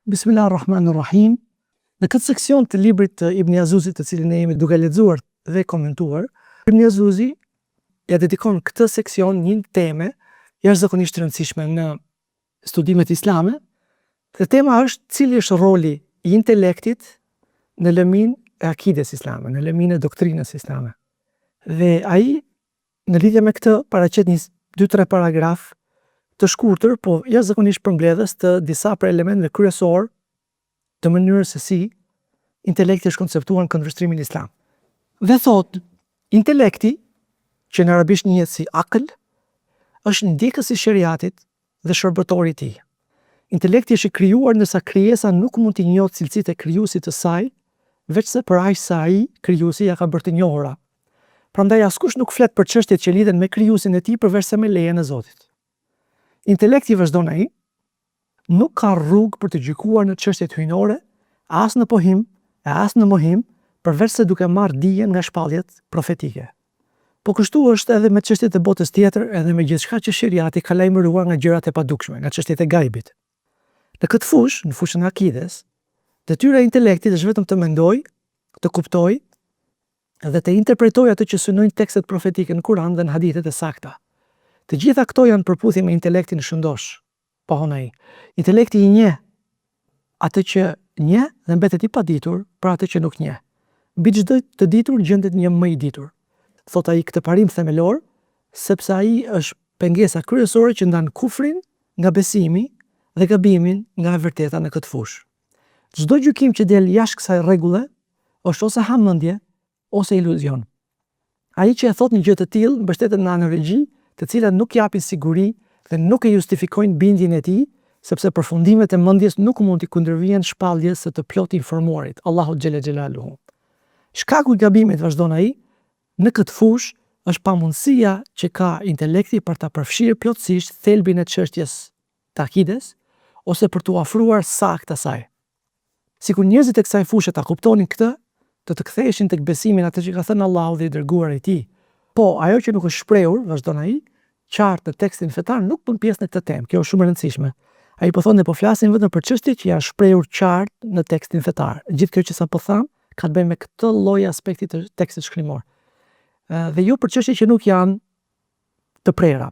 Bismillahirrahmanirrahim. Në këtë seksion të librit të Ibn Jazuzit, të cilin ne jemi duke lexuar dhe komentuar, Ibn Jazuzi ja dedikon këtë seksion një teme jashtëzakonisht të rëndësishme në studimet islame, dhe tema është cili është roli i intelektit në lëmin e akides islame, në lëmin e doktrinës islame. Dhe ai në lidhje me këtë paraqet 2-3 paragraf të shkurtër, po jashtëzakonisht përmbledhës të disa për elementeve kryesor të mënyrës se si intelekti është konceptuar në këndvështrimin islam. Dhe thot, intelekti, që në arabisht njihet si akl, është ndjekës i shariatit dhe shërbëtori i tij. Intelekti është i krijuar ndërsa krijesa nuk mund t'i njohë cilësitë e krijuesit të saj, veçse për aq sa ai krijuesi ja ka bërë të njohura. Prandaj askush nuk flet për çështjet që lidhen me krijuesin e tij përveç se me lejen e Zotit. Intelekti, vazhdon ai, nuk ka rrugë për të gjykuar në çështjet hyjnore, as në pohim e as në mohim, përveç se duke marrë dijen nga shpalljet profetike. Po kështu është edhe me çështjet e botës tjetër, edhe me gjithçka që shariati ka lajmëruar nga gjërat e padukshme, nga çështjet e gajbit. Në këtë fushë, në fushën e akides, detyra e intelektit është vetëm të mendojë, të kuptojë dhe të interpretojë atë që synojnë tekstet profetike në Kur'an dhe në hadithet e sakta. Të gjitha këto janë përputhje me intelektin shëndosh. Pohon ai. Intelekti i njeh atë që njeh dhe mbetet i paditur për atë që nuk njeh. Mbi çdo të ditur gjendet një më i ditur. Thot ai këtë parim themelor, sepse ai është pengesa kryesore që ndan kufrin nga besimi dhe gabimin nga e vërteta në këtë fushë. Çdo gjykim që del jashtë kësaj rregulle është ose hamendje ose iluzion. Ai që e thot një gjë të tillë mbështetet në analogji, të cilat nuk japin siguri dhe nuk e justifikojnë bindjen e tij, sepse përfundimet e mendjes nuk mund t'i kundërvijnë shpalljes së të plot informuarit, Allahu xhela xhelaluhu. Shkaku i gabimit, vazhdon ai, në këtë fushë është pamundësia që ka intelekti për ta përfshirë plotësisht thelbin e çështjes të akides ose për t'u ofruar saktë asaj. Sikur njerëzit e kësaj fushë ta kuptonin këtë, të ktheheshin tek besimi në atë që ka thënë Allahu dhe i dërguari i tij. Po ajo që nuk është shprehur, vazhdon ai, qartë në tekstin fetar nuk bën pjesë në këtë temë. Kjo është shumë e rëndësishme. Ai po thonë ne po flasim vetëm për çështje që janë shprehur qartë në tekstin fetar. Gjithë kjo që sapo tham ka të bëjë me këtë lloj aspekti të tekstit shkrimor. Dhe jo për çështje që nuk janë të prera.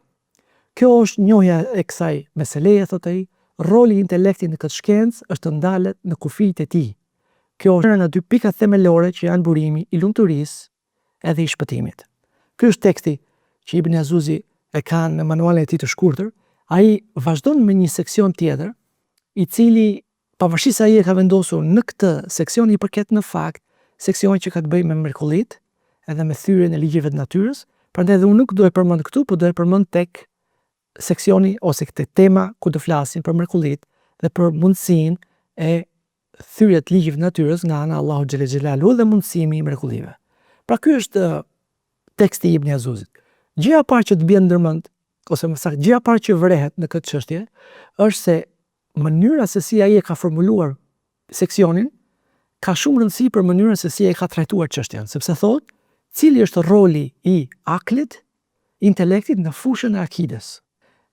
Kjo është njohja e kësaj meseleje, thotë ai, roli i intelektit në këtë shkencë është të ndalet në kufijtë e tij. Kjo është në 2 pika themelore që janë burimi i lumturisë edhe i shpëtimit. Ky është teksti që Ibn Jazuzi e ka në manualin e tij të shkurtër. Ai vazhdon me një seksion tjetër, i cili pavarësisht se ai e ka vendosur në këtë seksion i përket në fakt seksion që ka të bëjë me mrekullitë edhe me thyrjen e ligjeve të natyrës, prandaj edhe unë nuk do e përmend këtu, por do e përmend tek seksioni ose këtë tema ku do flasim për mrekullitë dhe për mundësinë e thyrjes të ligjeve të natyrës nga ana Allahu xhela xhelalu dhe mundësimi i mrekullive. Pra ky është teksti i Ibn Jazuzit. Gjëja e parë që të bën ndërmend, ose më saktë gjëja e parë që vërehet në këtë çështje, është se mënyra se si ai e ka formuluar seksionin ka shumë rëndësi për mënyrën se si ai ka trajtuar çështjen, sepse thotë cili është roli i aklit, intelektit në fushën e akides.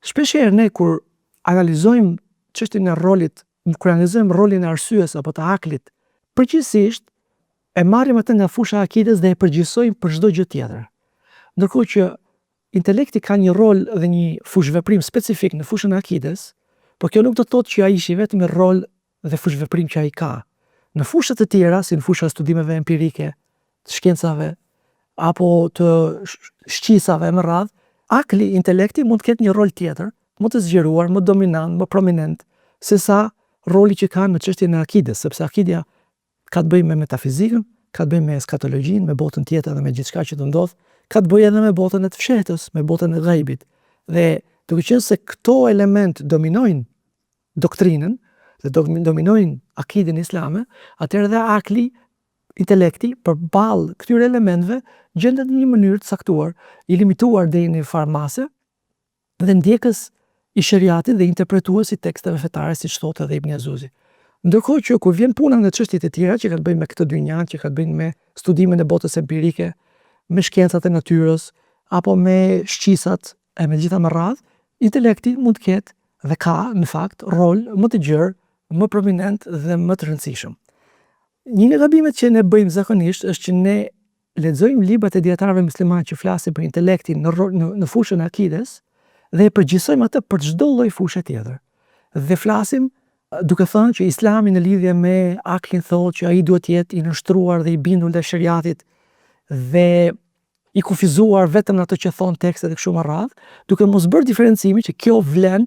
Shpeshherë ne kur analizojmë çështjen e rolit, kur analizojmë rolin e arsyes apo të aklit, përgjithsisht e marrim atë nga fusha e akides dhe e përgjithsojmë për çdo gjë tjetër. Ndërkohë që intelekti ka një rol dhe një fushë veprim specifik në fushën e akides, por kjo nuk do të thotë që ai ishi vetëm i rol dhe fushë veprim që ai ka. Në fushat të tjera, si në fusha e studimeve empirike, të shkencave apo të shqisave më radh, akli, intelekti mund të ketë një rol tjetër, më të zgjeruar, më dominant, më prominent, sesa roli që ka në çështjen e akides, sepse akidja ka të bëjë me metafizikën, ka të bëjë me eskatologjinë, me botën tjetër dhe me gjithçka që do ndodh, ka të bëjë edhe me botën e të fshehtës, me botën e ghaibit. Dhe duke qenë se këto element dominojnë doktrinën dhe dominojnë akiden islame, atëherë dhe akli, intelekti përballë këtyre elementeve gjendet në një mënyrë të saktuar, i limituar deri në farmase dhe ndjekës i shariatit dhe interpretues i teksteve fetare, siç thotë edhe Ibn Jazuzi. Ndërkohë që kur vjen puna në çështjet e tjera që kanë të bëjnë me këtë dynjan, që kanë të bëjnë me studimin e botës empirike, me shkencat e natyrës apo me shqisat e me gjitha më radh, intelekti mund të ketë dhe ka në fakt rol më të gjerë më prominent dhe më të rëndësishëm. Një nga gabimet që ne bëjmë zakonisht është që ne lexojmë librat e dietarëve muslimanë që flasin për intelektin në fushën e akides dhe e përgjithsojmë atë për çdo lloj fushë tjetër. Dhe flasim duke thënë që Islami në lidhje me aklin thotë që ai duhet të jetë i nështruar dhe i bindur ndaj shariatit dhe i kufizuar vetëm në ato që thon tekstet e kështu me radhë, duke mos bërë diferencimin që kjo vlen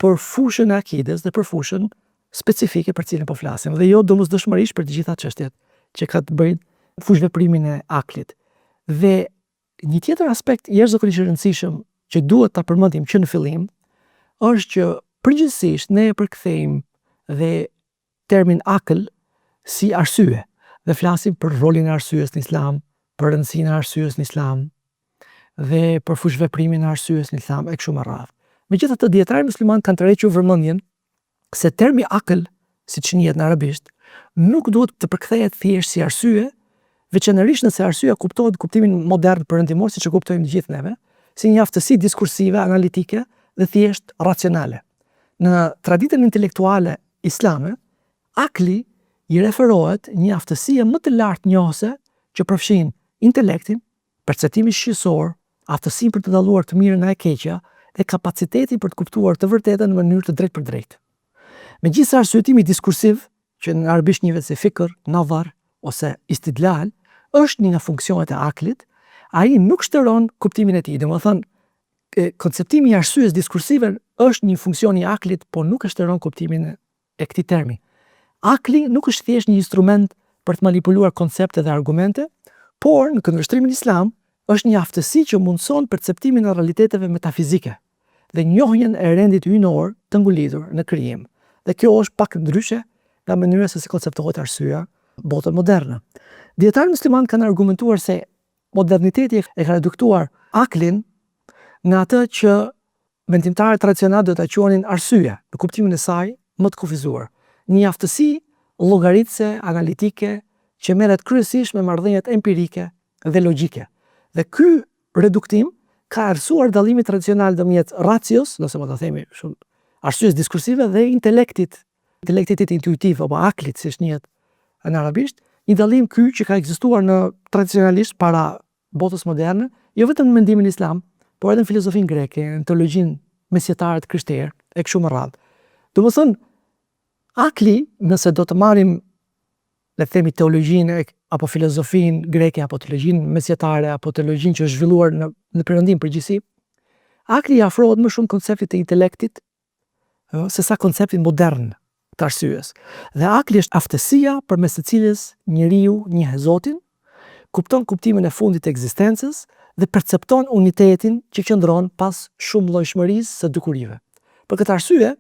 për fushën e akides dhe për fushën specifike për cilën po flasim, dhe jo domosdoshmërisht për të gjitha çështjet që ka të bëjnë fushveprimin e aklit. Dhe një tjetër aspekt jashtëzakonisht i rëndësishëm që duhet ta përmendim që në fillim është që përgjithsisht ne e përkthejmë dhe termin akël si arsye dhe flasim për rolin e arsyes në Islam, për rëndësinë e arsyes në Islam dhe për fushveprimin e arsyes në Islam e kështu me radhë. Megjithatë, dietarët muslimanë kanë tërhequr vëmendjen se termi akël, siç njihet në arabisht, nuk duhet të përkthehet thjesht si arsye, veçanërisht nëse arsyeja kuptohet kuptimin modern perëndimor siç e kuptojmë të gjithë neve, si një aftësi diskursive, analitike dhe thjesht racionale. Në traditën intelektuale islame, akli i referohet një aftësie më të lartë njohëse që përfshin intelektin, perceptimin shqetësor, aftësinë për të dalluar të mirën nga e keqja dhe kapacitetin për të kuptuar të vërtetën në mënyrë të drejtë për drejtë. Megjithëse arsyetimi diskursiv, që në arabisht njihet si fikr, nadhar ose istidlal, është një nga funksionet e aklit, ai nuk shtëron kuptimin e tij. Domethënë, konceptimi i arsyes diskursive është një funksion i aklit, por nuk e shtëron kuptimin e këtij termi. Akli nuk është thjesht një instrument për të manipuluar koncepte dhe argumente, por në këndvështrimin islam është një aftësi që mundson perceptimin e realiteteve metafizike dhe njohjen e rendit hyjnor të ngulitur në krijim. Dhe kjo është pak ndryshe nga mënyra se si konceptohet arsyeja në botën moderne. Dietarët muslimanë kanë argumentuar se moderniteti e ka reduktuar aklin në atë që mendimtarët tradicional do ta quanin arsye, në kuptimin e saj më të kufizuar. Një aftësi llogaritëse, analitike, që merret kryesisht me marrëdhëniet empirike dhe logjike. Dhe ky reduktim ka errësuar dallimin tradicional ndërmjet ratios, nëse mund ta themi shumë, arsyes diskursive dhe intelektit intuitiv apo aklit, siç njihet në arabisht, një dallim ky që ka ekzistuar tradicionalisht para botës moderne, jo vetëm në mendimin islam, por edhe në filozofinë greke, në teologjinë mesjetare të krishterë e kështu me radhë. Domethënë, akli, nëse do të marrim, le të themi, teologjinë apo filozofinë greke apo teologjinë mesjetare apo teologjinë që është zhvilluar në perëndim përgjithësi, akli i afrohet më shumë konceptit të intelektit se sa konceptit modern të arsyes. Dhe akli është aftësia përmes të cilës njeriu njeh Zotin, kupton kuptimin e fundit të ekzistencës dhe percepton unitetin që qëndron pas shumëllojshmërisë së dukurive. Për këtë arsye,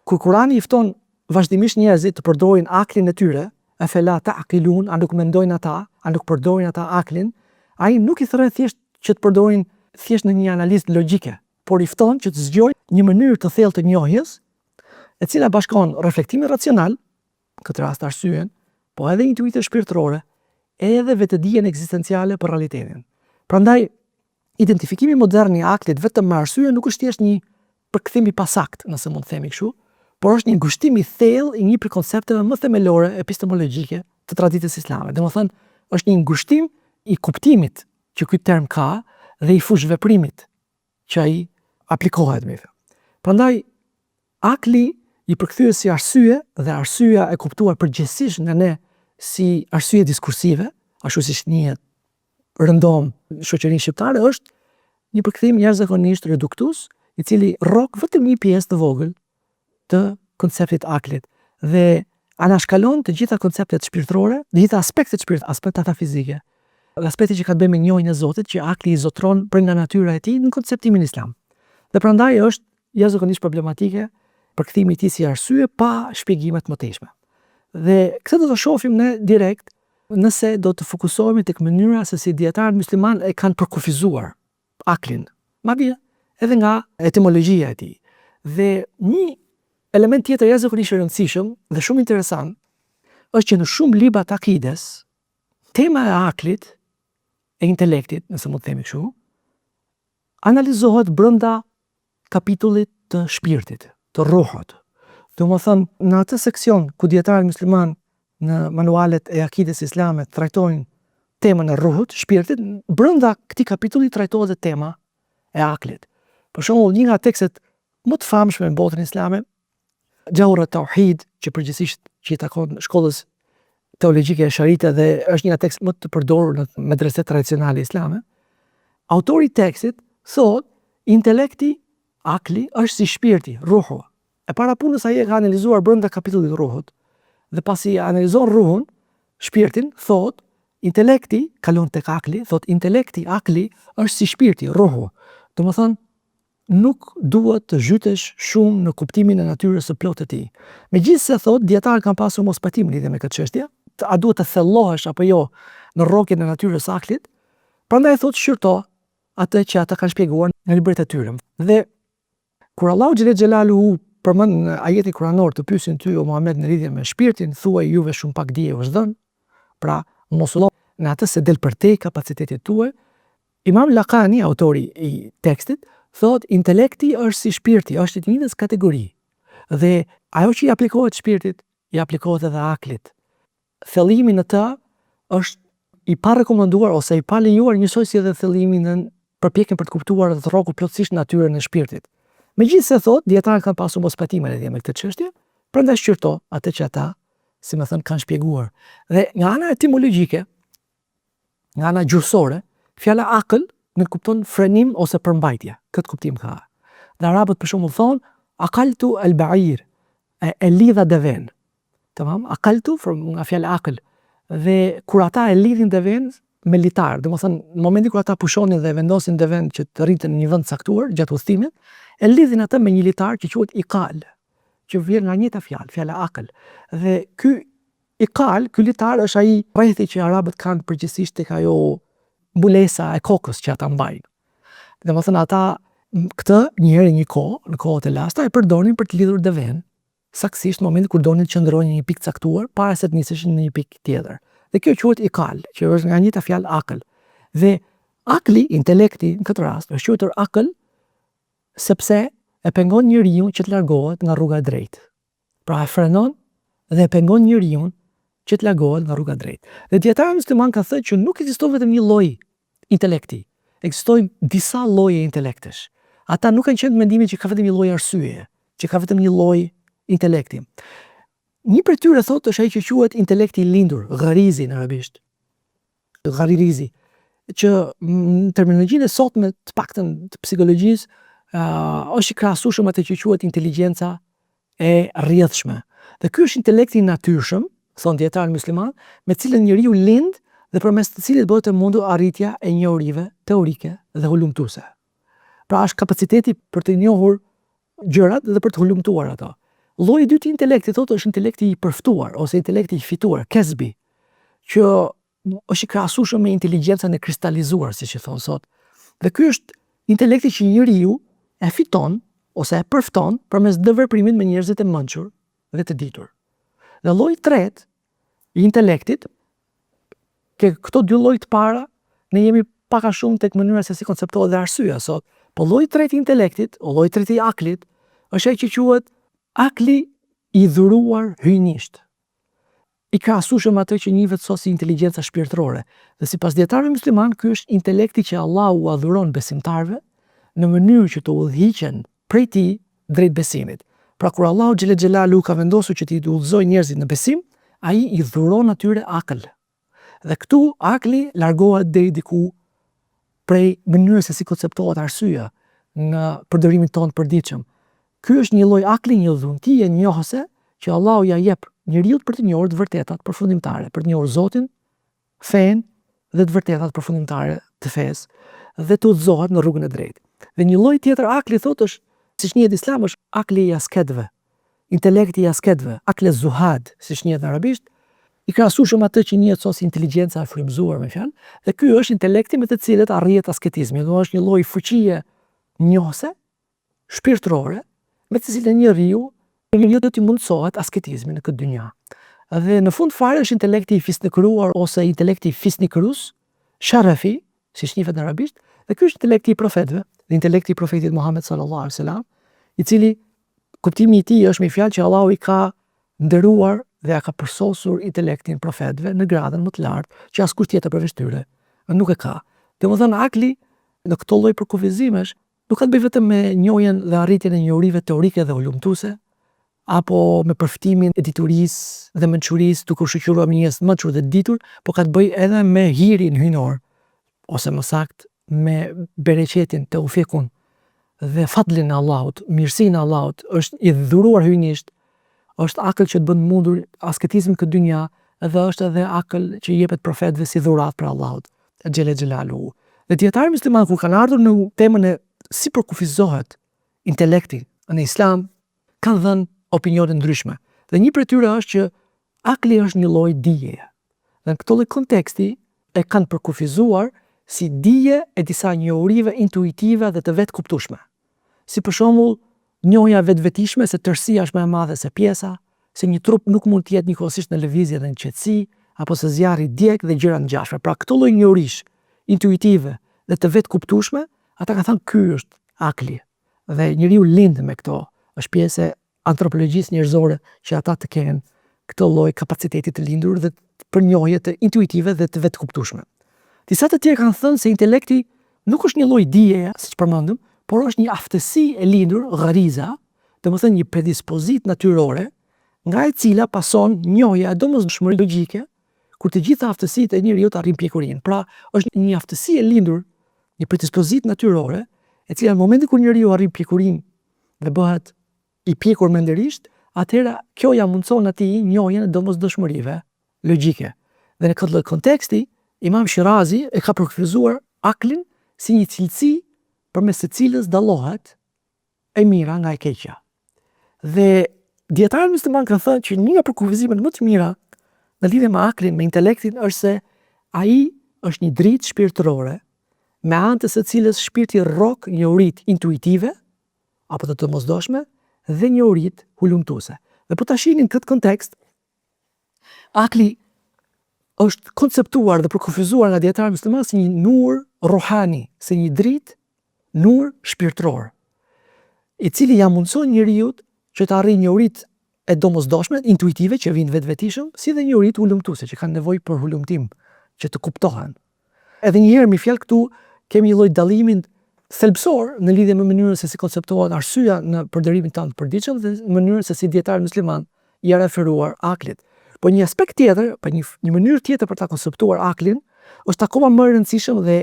kur Kurani i fton vazhdimisht njerëzit të përdorin aklin e tyre, afela ta'qilun, a nuk mendojnë ata, a nuk përdorin ata aklin, ai nuk i thërren thjesht që të përdorin thjesht në një analizë logjike, por i fton që të zgjojnë një mënyrë të thellë të njohjes, e cila bashkon reflektimin racional, në këtë rast arsyen, po edhe intuitën shpirtërore, edhe vetëdijen ekzistenciale për realitetin. Prandaj, identifikimi modern i aklit vetëm me arsye nuk është thjesht një përkthim i pasakt, nëse mund të themi kështu, por është një ngushtim i thellë i një prej koncepteve më themelore epistemologjike të traditës islame. Domethënë, është një ngushtim i kuptimit që ky term ka dhe i fushveprimit që ai aplikohet me. Prandaj, akli i përkthyer si arsye dhe arsyeja e kuptuar përgjithsisht nga ne si arsye diskursive, ashtu siç njihet rëndom shoqërinë shqiptare, është një përkthim jashtëzakonisht reduktues, i cili rrok vetëm një pjesë të vogël të konceptit aklit dhe anashkalon të gjitha konceptet shpirtërore, të gjitha aspektet shpirtërore, aspektet fizike, dhe aspektet që kanë të bëjnë me njohjen e Zotit, që akli i zotron për nga natyra e tij në konceptimin islam. Dhe prandaj është jashtëzakonisht problematike përkthimi i tij si arsye pa shpjegime të mëtejshme. Dhe këtë do të shohim ne direkt nëse do të fokusohemi tek mënyra se si dietarët muslimanë e kanë përkufizuar aklin, madje edhe nga etimologjia e tij. Dhe një element tjetër jashtëzakonisht i rëndësishëm dhe shumë interesant është që në shumë libra të akides, tema e aklit, e intelektit, nëse mund të themi kështu, analizohet brenda kapitullit të shpirtit, të ruhut, Domethënë, në atë seksion ku dietarët musliman në manualet e akides islame trajtojnë temën e ruhut, shpirtit, brenda këtij kapitulli trajtohet edhe tema e aklit. Për shembull, një nga tekstet më të famshme në botën islame, Jawhar at-Tauhid, që përgjithsisht që i takon shkollës teologjike e Sharitë dhe është një nga tekstet më të përdorur në medreset tradicionale islame, autori i tekstit thotë intelekti, akli është si shpirti, ruhu. E para punës ai e ka analizuar brenda kapitullit ruhut. Dhe pasi analizon ruhun, shpirtin, thotë intelekti kalon tek akli, thotë intelekti, akli është si shpirti, ruhu. Domethënë, nuk duhet të zhytesh shumë në kuptimin e natyrës së plotë të tij. Megjithse thotë dietarët kanë pasur mospajtim lidhje me këtë çështje, a duhet të thellohesh apo jo në rrokjen e natyrës së aklit? Prandaj thotë shqyrto atë që ata kanë shpjeguar në libret e tyre. Dhe kur Allahu xhelaluhu përmend në ajetin kuranor të pyesin ty o Muhammed në lidhje me shpirtin, thuaj juve shumë pak dije u është dhënë, pra mos u lë në atë se del për te kapacitetit tuaj. Imam Laqani, autori i tekstit, thot intelekti është si shpirti, është i njëjtës kategori. Dhe ajo që i aplikohet shpirtit, i aplikohet edhe aklit. Thellimi në të është i parekomanduar ose i palejuar njësoj si edhe thellimi në përpjekjen për të kuptuar dhe të rrokur plotësisht natyrën e shpirtit. Megjithse thot, dietarët kanë pasur mospajtime lidhje me këtë çështje, prandaj shqyrto atë që ata, si më thënë, kanë shpjeguar. Dhe nga ana etimologjike, nga ana gjuhësore, fjala akël nuk kupton frenim ose përmbajtje. Këtë kuptim ka. Dhe arabët për shembull thonë akaltu al-ba'ir, e lidha deven. Tamam? Akaltu nga fjala akël. Dhe kur ata e lidhin deven me litar, domethënë në momentin kur ata pushonin dhe vendosin deven që të rriten në një vend caktuar gjatë udhëtimit, e lidhin atë me një litar që quhet iqal, që vjen nga njëjta fjalë, fjala akël. Dhe ky iqal, ky litar është ai rrethi që arabët kanë përgjithsisht tek ajo mbulesa e kokës që ata mbajnë. Domethënë ata këtë një herë një kohë, në kohët e lasta e përdorin për të lidhur deven, saktësisht në momentin kur donin të qëndronin në një pikë caktuar para se të niseshin në një pikë tjetër. Dhe kjo quhet iqal, që është nga njëjta fjalë akël. Dhe akli, intelekti në këtë rast, është quajtur akël sepse e pengon njeriu që të largohet nga rruga e drejtë. Pra e frenon dhe e pengon njeriu që të largohet nga rruga e drejtë. Dhe dietarët musliman kanë thënë që nuk ekziston vetëm një lloj intelekti, ekzistojnë disa lloje intelektesh. Ata nuk kanë qenë në mendimin që ka vetëm një lloj arsye, që ka vetëm një lloj intelekti. Një prej tyre thotë është ai që quhet intelekti i lindur, gharizi në arabisht. Gharirizi, që në terminologjinë e sotme të paktën të psikologjisë është i krahasueshëm atë që quhet inteligjenca e rrjedhshme. Dhe ky është intelekti i natyrshëm, thon dietarët musliman, me cilën njeriu lind dhe përmes të cilit bëhet e mundur arritja e njohurive teorike dhe hulumtuese. Pra është kapaciteti për të njohur gjërat dhe për të hulumtuar ato. Lloji i dytë i intelektit thotë është intelekti i përftuar ose intelekti i fituar, kesbi, që është i krahasueshëm me inteligjencën e kristalizuar, siç e thon sot. Dhe ky është intelekti që njeriu e fiton ose e përfton përmes veprimit me njerëzit e mençur dhe të ditur. Dhe lloji i tretë i intelektit, që këto dy lloj të para ne jemi pak a shumë tek mënyra se si konceptohet dhe arsyeja sot, po lloji i tretë i intelektit, o lloji i tretë i aklit, është ai që quhet akli i dhuruar hyjnisht. I krahasueshëm atë që njihet sot si inteligjenca shpirtërore. Dhe sipas dietarëve musliman, ky është intelekti që Allahu ua dhuron besimtarëve në mënyrë që të udhëhiqen prej tij drejt besimit. Pra kur Allahu xhelalu ka vendosur që t'i udhëzojë njerëzit në besim, ai i dhuron atyre akël. Dhe këtu akli largohet deri diku prej mënyrës se si konceptohet arsyeja në përdorimin tonë të përditshëm. Ky është një lloj akli, një dhuntie njohëse që Allahu ja jep njeriu për të njohur të vërtetat përfundimtare, për të njohur Zotin, fen dhe të vërtetat përfundimtare të fesë dhe të udhëzohet në rrugën e drejtë. Dhe një lloj tjetër akli thotë është, siç njihet Islami, është akli i asketëve, intelekti i asketëve, akli zuhad, siç njihet në arabisht, i krahasueshëm atë që njihet sot si inteligjenca e frymëzuar me fjalë, dhe ky është intelekti me të cilët arrihet asketizmi. Do është një lloj fuqie njohëse, shpirtërore, me të cilën njeriu do t'i mundsohet asketizmi në këtë dynja. Dhe në fund fare është intelekti i fisnikëruar ose intelekti i fisnikërus, sharafi, siç njihet në arabisht, dhe ky është intelekti i profetëve, dhe intelekti i profetit Muhammed sallallahu alaihi wasallam, i cili kuptimi i tij është me fjalë që Allahu i ka nderuar dhe ja ka përsosur intelektin profetëve në gradën më të lartë që askush tjetër përveç tyre nuk e ka. Domethënë akli në këtë lloj përkufizimesh nuk ka të bëjë vetëm me njohjen dhe arritjen e njohurive teorike dhe ulumtuese, apo me përfitimin e diturisë dhe mençurisë duke u shoqëruar me njerëz të mençur dhe ditur, por ka të bëjë edhe me hirin hyjnor, ose më saktë me bereqetin, teufikun dhe fadlin e Allahut, mirësinë e Allahut, është i dhuruar hyjnisht, është akël që të bën mundur asketizmin këtë dynja, edhe është edhe akël që jepet profetëve si dhuratë për Allahut xhele xhelaluhu. Dhe dietarët muslimanë kur kanë ardhur në temën e si përkufizohet intelekti në Islam, kanë dhënë opinione ndryshme. Dhe një prej tyre është që akli është një lloj dije. Dhe në këtë lloj konteksti e kanë përkufizuar si dije e disa njohurive intuitive dhe të vetë kuptueshme. Si për shembull, njohja vetvetishme se tërësia është më e madhe se pjesa, se një trup nuk mund të jetë njëkohësisht në lëvizje dhe në qetësi, apo se zjarri djeg dhe gjëra ngjashme. Pra këto lloj njohurish intuitive dhe të vetë kuptueshme, ata kanë thënë ky është akli. Dhe njeriu lind me këto. Është pjesë e antropologjisë njerëzore që ata të kenë këtë lloj kapaciteti të lindur dhe për njohje të intuitive dhe të vetë kuptueshme. Disa të tjerë kanë thënë se intelekti nuk është një lloj dijeje, siç përmendëm, por është një aftësi e lindur, ghariza, domethënë një predispozit natyrore, nga e cila pason njohja e domosdoshmërisë logjike, kur të gjitha aftësitë e njeriu arrin pjekurinë. Pra, është një aftësi e lindur, një predispozit natyrore, e cila në momentin kur njeriu arrin pjekurinë dhe bëhet i pjekur mendërisht, atëherë kjo ja mundson atij njohjen e domosdoshmërive logjike. Dhe në këtë lloj konteksti, Imam Shirazi e ka përkufizuar aklin si një cilësi përmes së cilës dallohet e mira nga e keqja. Dhe dietarët muslimanë kanë thënë që një nga përkufizimet më të mira në lidhje me aklin, me intelektin, është se ai është një dritë shpirtërore me anë të së cilës shpirti rrok njohuritë intuitive apo të domosdoshme dhe njohuritë hulumtuese. Dhe po ta shihni në këtë kontekst, akli është konceptuar dhe përkufizuar nga dietarët muslimanë si një nur ruhani, si një dritë nur shpirtëror, i cili ja mundson njeriu që të arrijë njohuritë e domosdoshme, intuitive që vijnë vetvetishëm, si dhe njohuritë hulumtuese që kanë nevojë për hulumtim, që të kuptohen. Edhe një herë me fjalë këtu kemi një lloj dallimin thelbësor në lidhje me mënyrën se si konceptohet arsyeja në përdorimin tonë të përditshëm dhe në mënyrën se si dietarët muslimanë i referuar aklit. Po një aspekt tjetër, po një mënyrë tjetër për ta konceptuar aklin, është akoma më e rëndësishëm dhe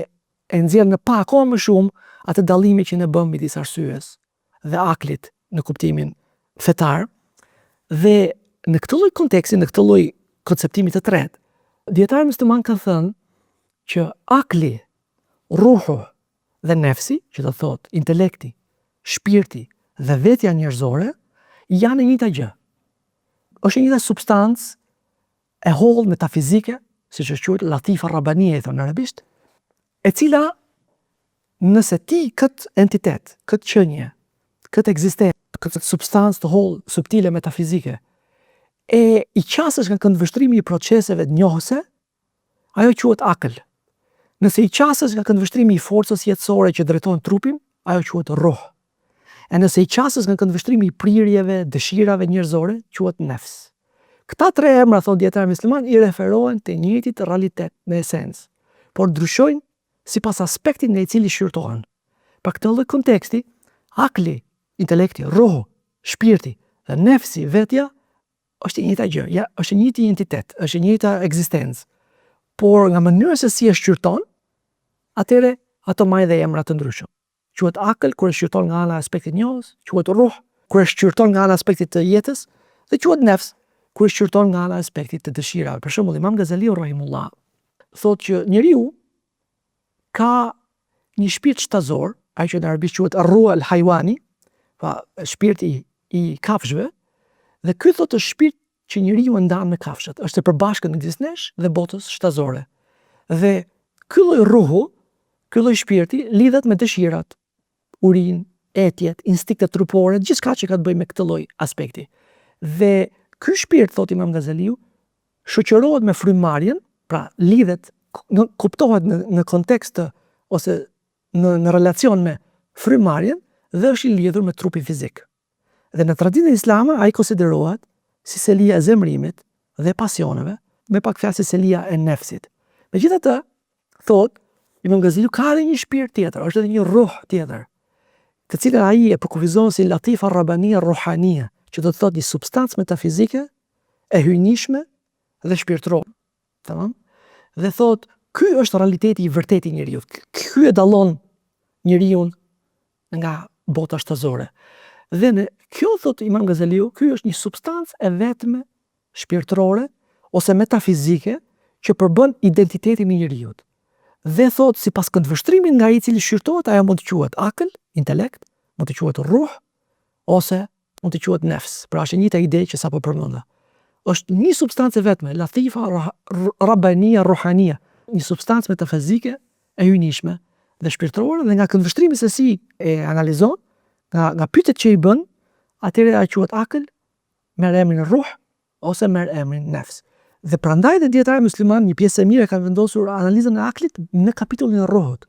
e nxjerr në pa akoma më shumë atë dallimin që ne bëm midis arsyes dhe aklit në kuptimin fetar. Dhe në këtë lloj konteksti, në këtë lloj konceptimi të tretë, dietarët muslimanë kanë thënë që akli, ruhu dhe nefsi, që do thotë intelekti, shpirti dhe vetja njerëzore, janë e njëjta gjë. Është një substancë e holl metafizike, siç është quajtur latifa rabbanie në arabisht, e cila nëse ti këtë entitet, këtë qenie, këtë ekzistencë, këtë substancë të holl, subtile metafizike, e i qasësh nga këndvështrimi i proceseve njohëse, ajo quhet akël. Nëse i qasësh nga këndvështrimi i forcës jetësore që drejton trupin, ajo quhet ruh. E nëse i qasësh nga këndvështrimi i prirjeve, dëshirave njerëzore, quhet nefs. Këta tre emra, thonë dietarët muslimanë, i referohen te njëjtit realitet në esencë, por ndryshojnë sipas aspektit në i cili shqyrtohen. Për këtë lloj konteksti, akli, intelekti, ruhu, shpirti dhe nefsi, vetja, është e njëjta gjë, ja, është e njëjti entitet, është e njëjta ekzistencë. Por nga mënyra se si e shqyrton, atëre ato marrin dhe emra të ndryshëm. Quhet akël kur e shqyrton nga ana e aspektit njohës, quhet ruh kur e shqyrton nga ana e aspektit të jetës, dhe quhet nefs kur e shqyrton nga ana e aspektit të dëshirave. Për shembull, Imam Ghazaliu rahimullah thotë që njeriu ka një shpirt shtazor, ai që në arabisht quhet ar-ruh al-haywani, pa shpirti i kafshëve, dhe ky thotë është shpirt që njeriu e ndan me kafshët, është e përbashkët midis nesh dhe botës shtazore. Dhe ky lloj ruhu, ky lloj shpirti lidhet me dëshirat, urinë, etjet, instiktet trupore, gjithçka që ka të bëjë me këtë lloj aspekti. Dhe ky shpirt, thotë Imam Ghazaliu, shoqërohet me frymëmarrjen, pra lidhet, kuptohet në kontekst ose në relacion me frymëmarrjen dhe është i lidhur me trupin fizik. Dhe në traditën islame ai konsiderohet si selia e zemrimit dhe pasioneve, me pak fjalë si selia e nefsit. Megjithatë, thot Imam Ghazaliu ka edhe një shpirt tjetër, është edhe një ruh tjetër, të cilën ai e përkufizon si latifa rabbania ruhania, që do të thotë një substancë metafizike e hynishme dhe shpirtërore. Tamam? Dhe thot, ky është realiteti i vërtetë i njeriu. Ky e dallon njeriu nga bota shtazore. Dhe në kjo, thot Imam Ghazaliu, ky është një substancë e vetme shpirtërore ose metafizike që përbën identitetin e njeriu. Dhe thot, sipas këndvështrimit nga ai i cili shqyrtohet, ajo mund të quhet akël, intelekt, mund të quhet ruh, ose mund të quhet nefs. Pra është e njëjta ide që sapo përmenda. Është një substancë vetme, latifa rabbania ruhania, një substancë metafizike e hynishme dhe shpirtërore, dhe nga këndvështrimi se si e analizon, nga pyetjet që i bën, atëherë ajo quhet akël, merr emrin ruh ose merr emrin nefs. Dhe prandaj dhe dietarë musliman një pjesë e mirë kanë vendosur analizën e aklit në kapitullin e ruhut.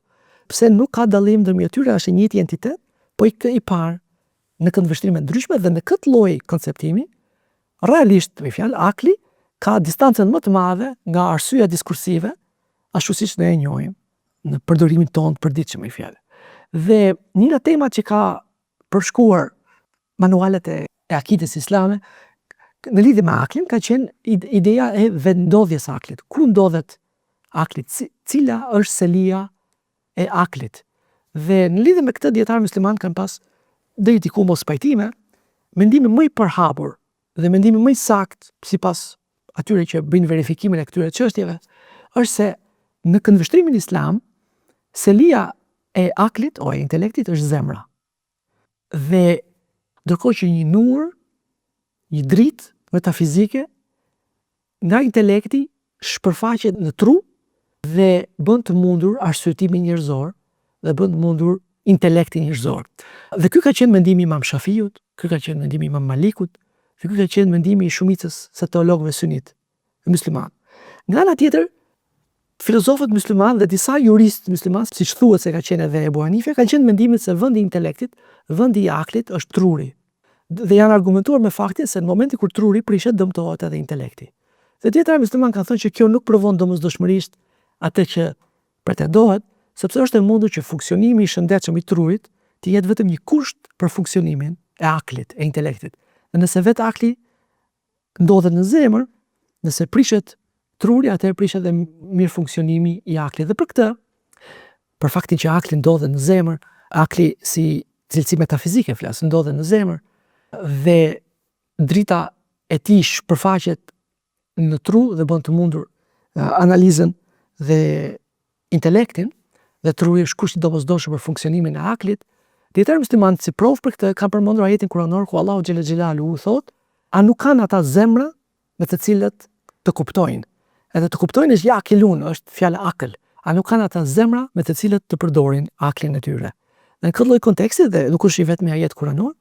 Pse nuk ka dallim ndërmjet tyre, është një entitet, po i parë në këndvështrime ndryshme, dhe në këtë lloj konceptimi, realisht, me fjalë, akli ka distancën më të madhe nga arsyeja diskursive, ashtu siç ne e njohim në përdorimin tonë të përditshëm, me fjalë. Dhe një nga temat që ka përshkuar manualet e akides islame në lidhje me aklin ka qenë ideja e vendodhjes aklit. Ku ndodhet akli? Cila është selia e aklit? Dhe në lidhje me këtë, dietarë musliman kanë pas deri diku mos pajtime. Mendimi më i përhapur dhe mendimi më i saktë sipas atyre që bëjnë verifikimin e këtyre çështjeve është se në këndvështrimin islam selia e aklit o e intelektit është zemra. Dhe ndërkohë që një nur, një dritë metafizike nga intelekti shpërfaqet në tru dhe bën të mundur arsyetimin njerëzor dhe bën të mundur intelektin njerëzor. Dhe ky ka qenë mendimi i Imam Shafiut, ky ka qenë mendimi i Imam Malikut, dhe ky ka qenë mendimi i shumicës së teologëve sunit musliman. Nga ana tjetër, filozofët musliman dhe disa juristë musliman, siç thuhet se ka qenë edhe Ebu Hanife, kanë qenë mendimit se vendi i intelektit, vendi i aklit është truri. Dhe janë argumentuar me faktin se në momentin kur truri prishet, dëmtohet edhe intelekti. Dhe dietarë musliman kanë thënë që kjo nuk provon domosdoshmërisht atë që pretendohet, sepse është e mundur që funksionimi i shëndetshëm i trurit të jetë vetëm një kusht për funksionimin e aklit, e intelektit. Dhe nëse vetë akli ndodhet në zemër, nëse prishet truri, atëherë prishet edhe mirë funksionimi i aklit. Dhe për këtë, për faktin që akli ndodhet në zemër, akli si cilësi metafizike flas, ndodhet në zemër, dhe drita e tij shpërfaqet në tru dhe bën të mundur analizën dhe intelektin, dhe truri është kusht i domosdoshëm për funksionimin e aklit. Dietarë musliman si provë për këtë kanë përmendur ajetin kuranor ku Allahu xhela xhelaluhu thotë: "A nuk kanë ata zemra me të cilët të kuptojnë?" Edhe të kuptojnë është yaqilun, është fjala akël. A nuk kanë ata zemra me të cilët të përdorin aklin e tyre? Dhe në këtë lloj konteksti, dhe nuk është i vetmi ajet kuranor,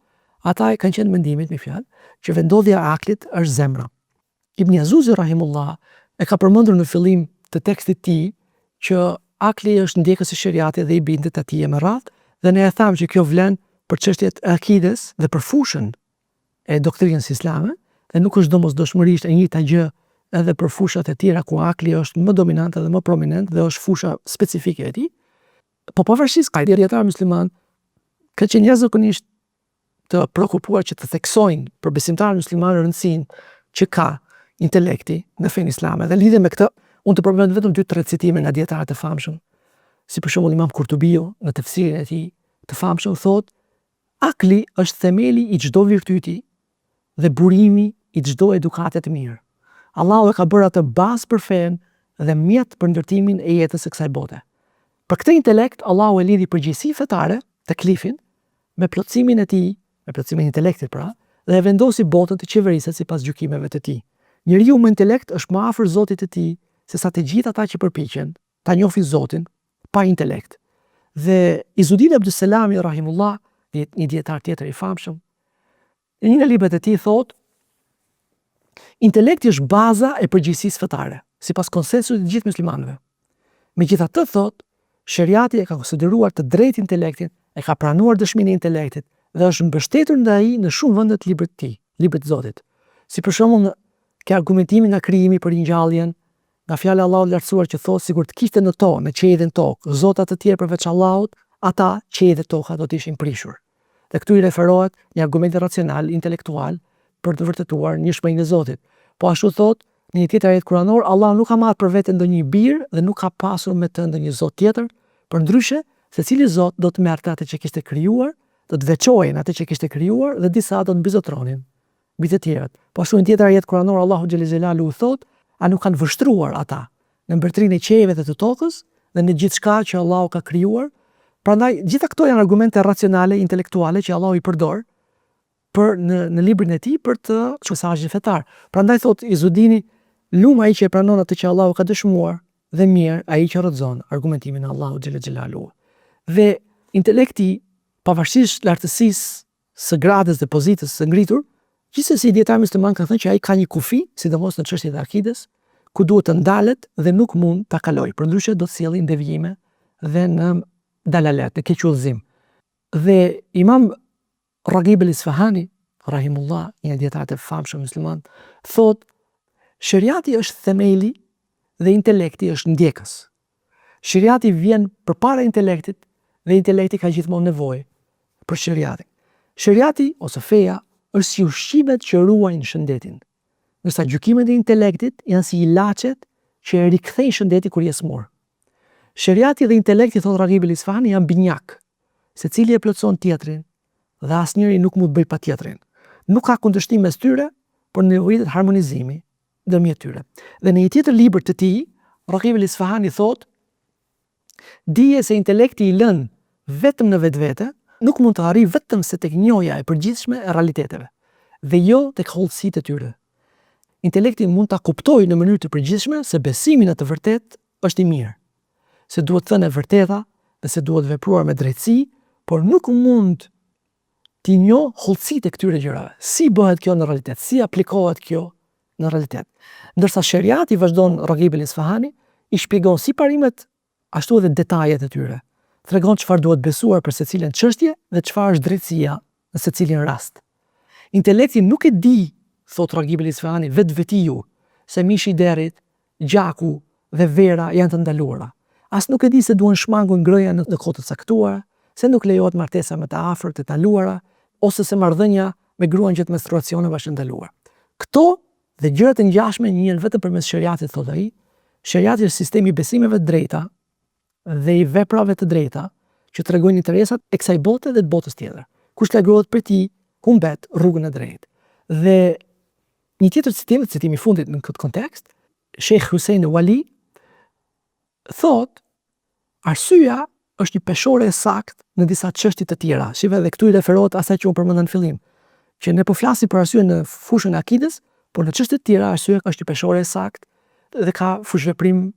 ata kanë qenë mendimit me fjalë që vendodhja e aklit është zemra. Ibn Azuzi rahimullah e ka përmendur në fillim të tekstit të tij që akli është ndjekës i shariatit dhe i bindet atij me radhë, dhe ne e thamë që kjo vlen për çështjet e akides dhe për fushën e doktrinës islame, dhe nuk është domosdoshmërisht e njëjta gjë edhe për fushat e tjera ku akli është më dominant dhe më prominent dhe është fusha specifike e tij. Po pavarësisht ka dietarë musliman ka qenë jashtëzakonisht të prekupuar që të theksojnë për besimtarët muslimanë rëndësinë që ka intelekti në fenë islame. Dhe lidhje me këtë, unë të përmend vetëm 2-3 citime nga dietarët e famshëm, si për shembull Imam Kurtubiu në tefsirin e tij të famshëm thotë: akli është themeli i çdo virtyti dhe burimi i çdo edukate të mirë. Allahu e ka bërë atë bazë për fenë dhe mjet për ndërtimin e jetës së kësaj bote. Për këtë intelekt, Allahu e lidhi përgjegjësi fetare, teklifin, me plotësimin e tij, me plotësimin e intelektit pra, dhe e vendosi botën të qeveriset sipas gjykimeve të tij. Njeriu me intelekt është më afër Zotit të tij se sa të gjithë ata që përpiqen ta njohin Zotin pa intelekt. Dhe Izudin Abdusselami rahimullah, një dietar tjetër i famshëm, në një nga librat e tij thotë: intelekti është baza e përgjegjësisë fetare, sipas konsensusit të gjithë muslimanëve. Megjithatë thotë, shariati e ka konsideruar të drejtë intelektin, e ka pranuar dëshminë e intelektit dhe është mbështetur ndaj ai në shumë vende të librit të tij, librit të Zotit. Si për shembull ke argumentimi nga krijimi për ringjalljen, nga fjala e Allahut lartësuar që thotë sikur të kishte në tokë, në qiellin tokë, zota të tjerë përveç Allahut, ata qielli dhe toka do të ishin prishur. Dhe këtu i referohet një argument racional, intelektual për të vërtetuar njëshmërinë e Zotit. Po ashtu thotë në një tjetër ajet kuranor, Allah nuk ka marrë për vete ndonjë bir dhe nuk ka pasur me të ndonjë zot tjetër, përndryshe secili zot do të merrte atë që kishte krijuar, do të veçojnë atë që kishte krijuar dhe disa do të mbizotronin mbi të tjerët. Po ashtu në tjetër ajet kuranor Allahu xhelel xhelalu thotë, a nuk kanë vështruar ata në mbërtrinë e qiejve dhe të tokës dhe në gjithçka që Allahu ka krijuar. Prandaj gjitha këto janë argumente racionale, intelektuale që Allahu i përdor për në librin e tij për të mesazhin fetar. Prandaj thotë Izudini, lum ai që e pranon atë që Allahu ka dëshmuar dhe mirë ai që rrezon argumentimin e Allahut xhelel xhelalu. Dhe intelekti, pavarësisht lartësisë së gradës dhe pozitës së ngritur, gjithsesi dietar musliman kanë thënë që ai ka një kufi, sidomos në çështjet e akides, ku duhet të ndalet dhe nuk mund ta kalojë, përndryshe do të sjellë devijime dhe në dalalet, në kequdhëzim. Dhe Imam Ragib el-Isfahani, rahimullah, një dietar i famshëm musliman, thotë shariati është themeli dhe intelekti është ndjekës. Shariati vjen përpara intelektit dhe intelekti ka gjithmonë nevojë për shariatin. Shariati ose feja është si ushqimet që ruajnë shëndetin, ndërsa gjykimet e intelektit janë si ilaçet që e rikthejnë shëndetin kur je smur. Shariati dhe intelekti, thotë Ragib el-Isfahani, janë binjak, secili e plotson tjetrin dhe asnjëri nuk mund të bëjë pa tjetrin. Nuk ka kundërshtim mes tyre, por nevojitet harmonizimi ndërmjet tyre. Dhe në një tjetër libër të tij, Ragib el-Isfahani thotë, dije se intelekti i lënë vetëm në vetvete nuk mund të arrijë vetëm se tek njohja e përgjithshme e realiteteve, dhe jo tek hollësitë e tyre. Intelekti mund ta kuptojë në mënyrë të përgjithshme se besimi në të vërtetë është i mirë, se duhet thënë e vërteta dhe se duhet vepruar me drejtësi, por nuk mund t'i njohë hollësitë e këtyre gjërave. Si bëhet kjo në realitet? Si aplikohet kjo në realitet? Ndërsa shariati, vazhdon Ragib el-Isfahani, i shpjegon si parimet ashtu edhe detajet e tyre. Tregon çfarë duhet besuar për secilën çështje dhe çfarë është drejtësia në secilin rast. Intelekti nuk e di, thotë Ragib el-Isfahani, vetvetiu se mishi i derit, gjaku dhe vera janë të ndaluara. As nuk e di se duhen shmangur ngrënia në kohë të caktuara, se nuk lejohet martesa me të afërt të ndaluara, ose se marrëdhënia me gruan gjatë menstruacioneve është ndaluar. Këto dhe gjërat e ngjashme njihen vetëm përmes shariatit, thotë ai. Shariati është sistemi i besimeve të drejta dhe i veprave të drejta që tregojnë interesat e kësaj bote dhe të botës tjetër. Kush largohet prej tij, humbet rrugën e drejtë. Dhe një tjetër citimi i fundit në këtë kontekst, Sheikh Hussein Wali thotë, arsyeja është një peshore e saktë në disa çështje të tjera. Shive, dhe këtu i referohet asaj që unë përmenda në fillim, që ne po flasim për arsye në fushën e akides, por në çështje të tjera arsyeja është një peshore e saktë dhe ka fushëveprim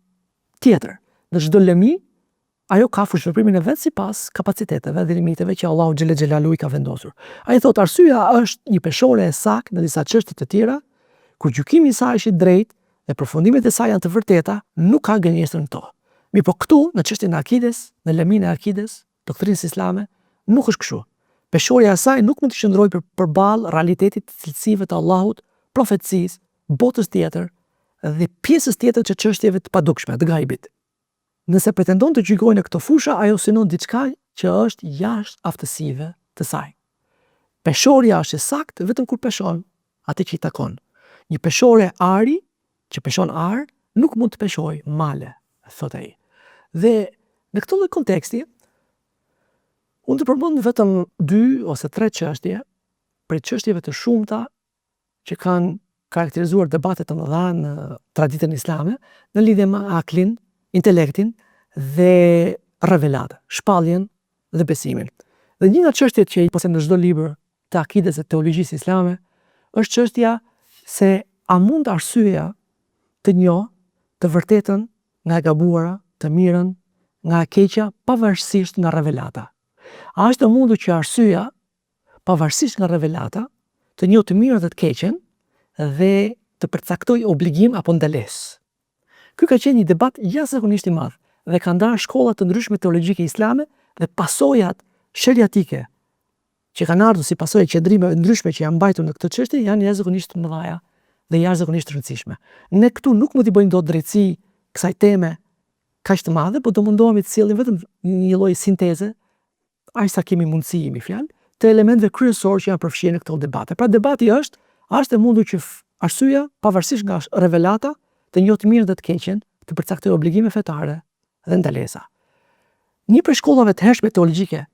tjetër. Në çdo lëmi, ajo ka fushëveprimin e vet sipas kapaciteteve dhe limiteve që Allahu xhelel xhelalu i ka vendosur. Ai thotë arsyeja është një peshore e saktë në disa çështje të tjera, kur gjykimi i saj është i drejtë dhe përfundimet e saj janë të vërteta, nuk ka gënjeshtër në to. Mirë, po këtu në çështjen e akides, në lëmin e akides, doktrinës islame, nuk është kështu. Peshorja e saj nuk mund të qëndrojë përballë realitetit të cilësive të Allahut, profetësisë, botës tjetër dhe pjesës tjetër të çështjeve të padukshme, të gajbit. Nëse pretendon të gjykojë në këto fusha, ajo synon diçka që është jashtë aftësive të saj. Peshorja është e saktë vetëm kur peshon atë që i takon. Një peshore ari, që peshon ar, nuk mund të peshojë male, thotë ai. Dhe në këtë lloj konteksti, unë të përmend vetëm 2 ose 3 çështje për çështjeve të shumta që kanë karakterizuar debatet të mëdha në traditën islame në lidhje me aklin, intelektin dhe revelat, shpalljen dhe besimin. Dhe një nga çështjet që i posen në çdo libër të akides dhe teologjisë islame është çështja se a mund arsyeja të njohë të vërtetën nga e gabuara, të mirën nga e keqja, pavarësisht nga revelata. A është e mundur që arsyeja, pavarësisht nga revelata, të njohë të mirën dhe të keqen dhe të përcaktoj obligim apo ndalesë? Ky ka qenë një debat jashtëzakonisht i madh dhe ka ndarë shkolla të ndryshme teologjike islame dhe pasojat shariatike që kanë ardhur si pasojë e qëndrimeve ndryshme që janë mbajtur në këtë çështje janë jashtëzakonisht të mëdha dhe jashtëzakonisht të rëndësishme. Ne këtu nuk mund t'i bëjmë dot drejtësi kësaj teme kaq të madhe, por do mundohemi të sillim vetëm një lloj sinteze, aq sa kemi mundësi me fjalë, të elementeve kryesorë që janë përfshirë në këto debate. Pra debati është e mundur që arsyeja, pavarësisht nga revelata, të njohë të mirën dhe të keqen, të përcaktojë obligime fetare dhe ndalesa. Një prej shkollave të hershme teologjike